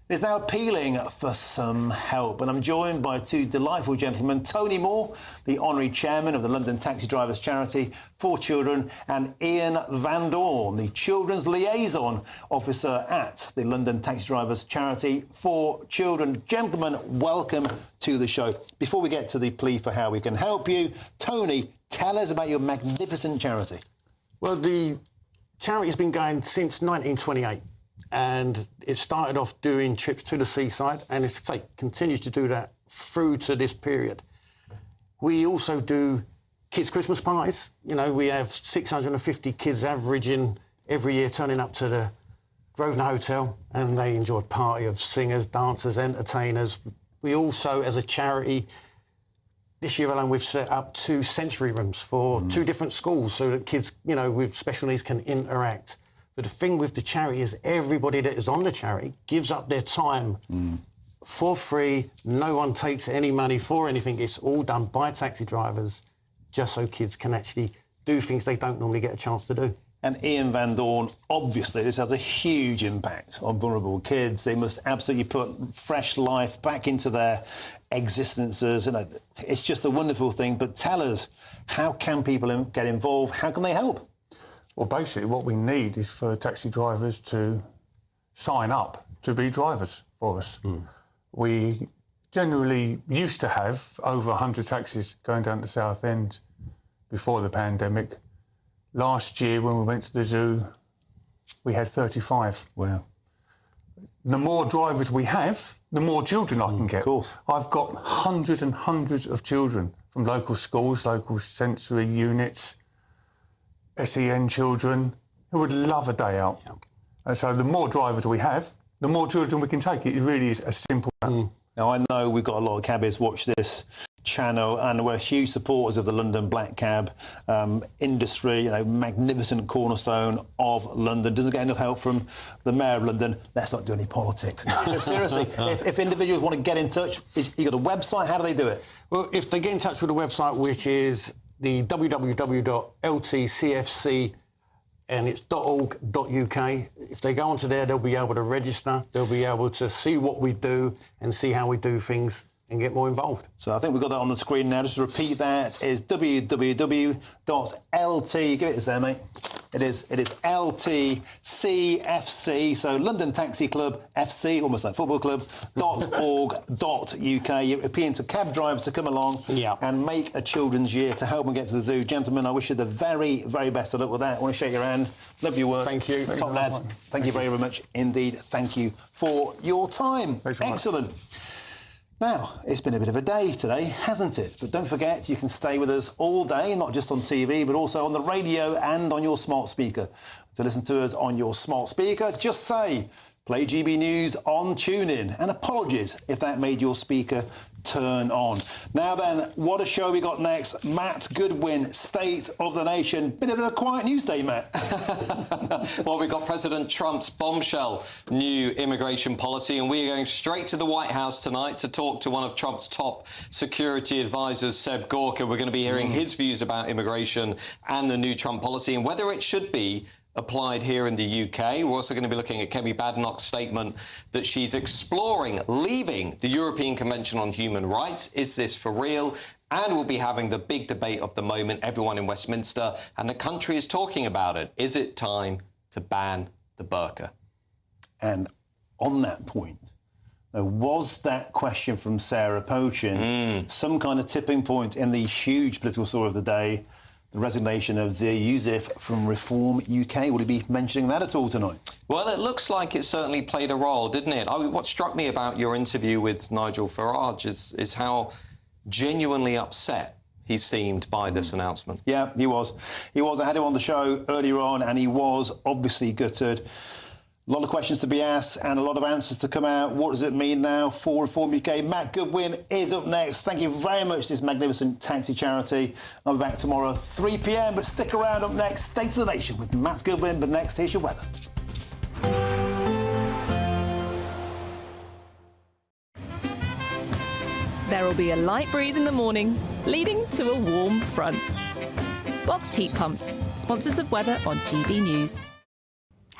is now appealing for some help. And I'm joined by two delightful gentlemen, Tony Moore, the honorary chairman of the London Taxi Drivers Charity for Children, and Ian Van Dorn, the Children's Liaison Officer at the London Taxi Drivers Charity for Children. Gentlemen, welcome to the show. Before we get to the plea for how we can help you, Tony, tell us about your magnificent charity. Well, the charity's been going since 1928. And it started off doing trips to the seaside, and it continues to do that through to this period. We also do kids' Christmas parties. You know, we have 650 kids averaging every year turning up to the Grosvenor Hotel, and they enjoyed a party of singers, dancers, entertainers. We also, as a charity, this year alone, we've set up 2 sensory rooms for 2 different schools so that kids, you know, with special needs can interact. But the thing with the charity is everybody that is on the charity gives up their time for free. No one takes any money for anything. It's all done by taxi drivers just so kids can actually do things they don't normally get a chance to do. And Ian Van Dorn, obviously, this has a huge impact on vulnerable kids. They must absolutely put fresh life back into their existences. You know, it's just a wonderful thing. But tell us, how can people get involved? How can they help? Well, basically, what we need is for taxi drivers to sign up to be drivers for us. We generally used to have over 100 taxis going down to Southend before the pandemic. Last year, when we went to the zoo, we had 35. Wow. The more drivers we have, the more children I can get. Of course. I've got hundreds and hundreds of children from local schools, local sensory units, SEN children, who would love a day out. And so the more drivers we have, the more children we can take. It really is as simple as that. Now, I know we've got a lot of cabbies watch this channel, and we're huge supporters of the London black cab industry, you know, magnificent cornerstone of London. Doesn't get enough help from the Mayor of London. Let's not do any politics. But seriously, if individuals want to get in touch, you got a website, how do they do it? Well, if they get in touch with the website, which is the www.ltcfc, and it's .org.uk. If they go onto there, they'll be able to register, they'll be able to see what we do and see how we do things and get more involved. So I think we've got that on the screen now. Just to repeat that, is www.lt, give it there, mate. It is LTCFC, so London Taxi Club FC, almost like football club, .org.uk. You're appealing to cab drivers to come along and make a children's year to help them get to the zoo. Gentlemen, I wish you the very, very best of luck with that. I want to shake your hand. Love your work. Thank you. Top lads. Thank you very, very much indeed. Thank you for your time. Excellent. Now, it's been a bit of a day today, hasn't it? But don't forget, you can stay with us all day, not just on TV, but also on the radio and on your smart speaker. To listen to us on your smart speaker, just say, play GB News on TuneIn. And apologies if that made your speaker turn on. Now then, what a show we got next. Matt Goodwin, State of the Nation. Bit of a quiet news day, Matt. Well, we've got President Trump's bombshell new immigration policy, and we are going straight to the White House tonight to talk to one of Trump's top security advisors, Seb Gorka. We're going to be hearing his views about immigration and the new Trump policy and whether it should be applied here in the UK. We're also going to be looking at Kemi Badenoch's statement that she's exploring leaving the European Convention on Human Rights. Is this for real? And we'll be having the big debate of the moment, everyone in Westminster, and the country is talking about it. Is it time to ban the burqa? And on that point, was that question from Sarah Pochin some kind of tipping point in the huge political story of the day? The resignation of Zia Youssef from Reform UK. Will he be mentioning that at all tonight? Well, it looks like it certainly played a role, didn't it? What struck me about your interview with Nigel Farage is how genuinely upset he seemed by this announcement. Yeah, he was. He was. I had him on the show earlier on, and he was obviously gutted. A lot of questions to be asked and a lot of answers to come out. What does it mean now for Reform UK? Matt Goodwin is up next. Thank you very much, this magnificent taxi charity. I'll be back tomorrow, 3 p.m, but stick around. Up next, State of the Nation with Matt Goodwin. But next, here's your weather. There will be a light breeze in the morning, leading to a warm front. Boxed heat pumps, sponsors of weather on GB News.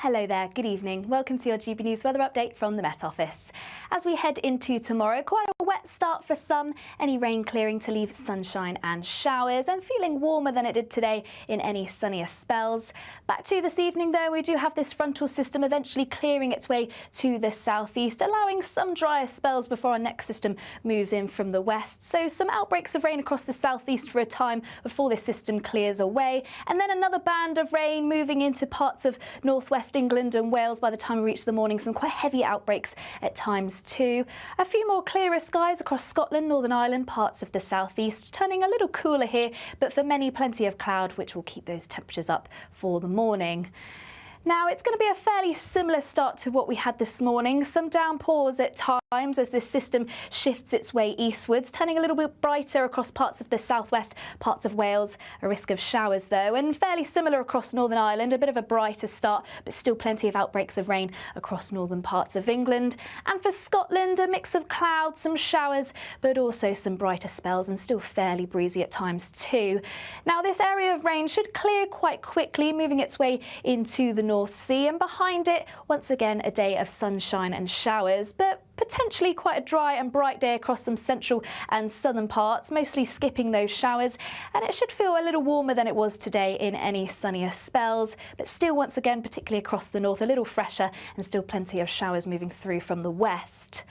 Hello there, good evening. Welcome to your GB News weather update from the Met Office. As we head into tomorrow, quite a wet start for some, any rain clearing to leave sunshine and showers, and feeling warmer than it did today in any sunnier spells. Back to this evening though, we do have this frontal system eventually clearing its way to the southeast, allowing some drier spells before our next system moves in from the west. So some outbreaks of rain across the southeast for a time before this system clears away, and then another band of rain moving into parts of northwest England and Wales by the time we reach the morning. Some quite heavy outbreaks at times too. A few more clearer skies across Scotland, Northern Ireland, parts of the southeast, turning a little cooler here, but for many plenty of cloud, which will keep those temperatures up for the morning. Now, it's going to be a fairly similar start to what we had this morning. Some downpours at times as this system shifts its way eastwards, turning a little bit brighter across parts of the southwest, parts of Wales. A risk of showers, though, and fairly similar across Northern Ireland. A bit of a brighter start, but still plenty of outbreaks of rain across northern parts of England. And for Scotland, a mix of clouds, some showers, but also some brighter spells and still fairly breezy at times too. Now, this area of rain should clear quite quickly, moving its way into the North Sea, and behind it, once again, a day of sunshine and showers, but potentially quite a dry and bright day across some central and southern parts, mostly skipping those showers, and it should feel a little warmer than it was today in any sunnier spells, but still, once again, particularly across the north, a little fresher and still plenty of showers moving through from the west.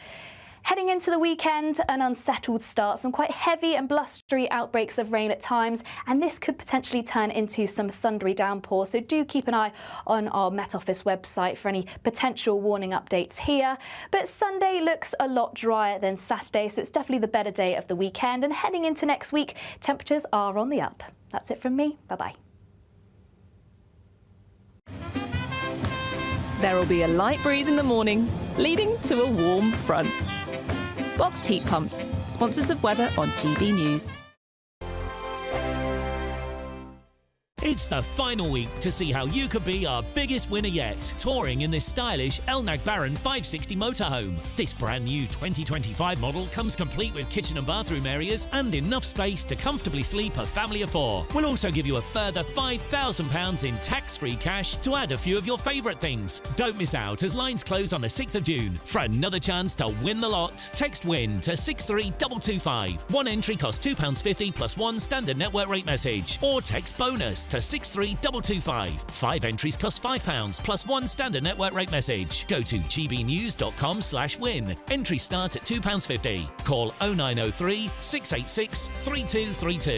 Heading into the weekend, an unsettled start, some quite heavy and blustery outbreaks of rain at times, and this could potentially turn into some thundery downpour, so do keep an eye on our Met Office website for any potential warning updates here. But Sunday looks a lot drier than Saturday, so it's definitely the better day of the weekend, and heading into next week, temperatures are on the up. That's it from me. Bye-bye. There will be a light breeze in the morning, leading to a warm front. Boxed heat pumps, sponsors of weather on GB News. It's the final week to see how you could be our biggest winner yet, touring in this stylish Elnag Baron 560 motorhome. This brand new 2025 model comes complete with kitchen and bathroom areas and enough space to comfortably sleep a family of 4. We'll also give you a further £5,000 in tax-free cash to add a few of your favourite things. Don't miss out as lines close on the 6th of June. For another chance to win the lot, text WIN to 63225. One entry costs £2.50 plus one standard network rate message, or text BONUS to 63225. 5 entries cost £5 plus one standard network rate message. Go to gbnews.com/win. Entries start at £2.50. Call 0903 686 3232.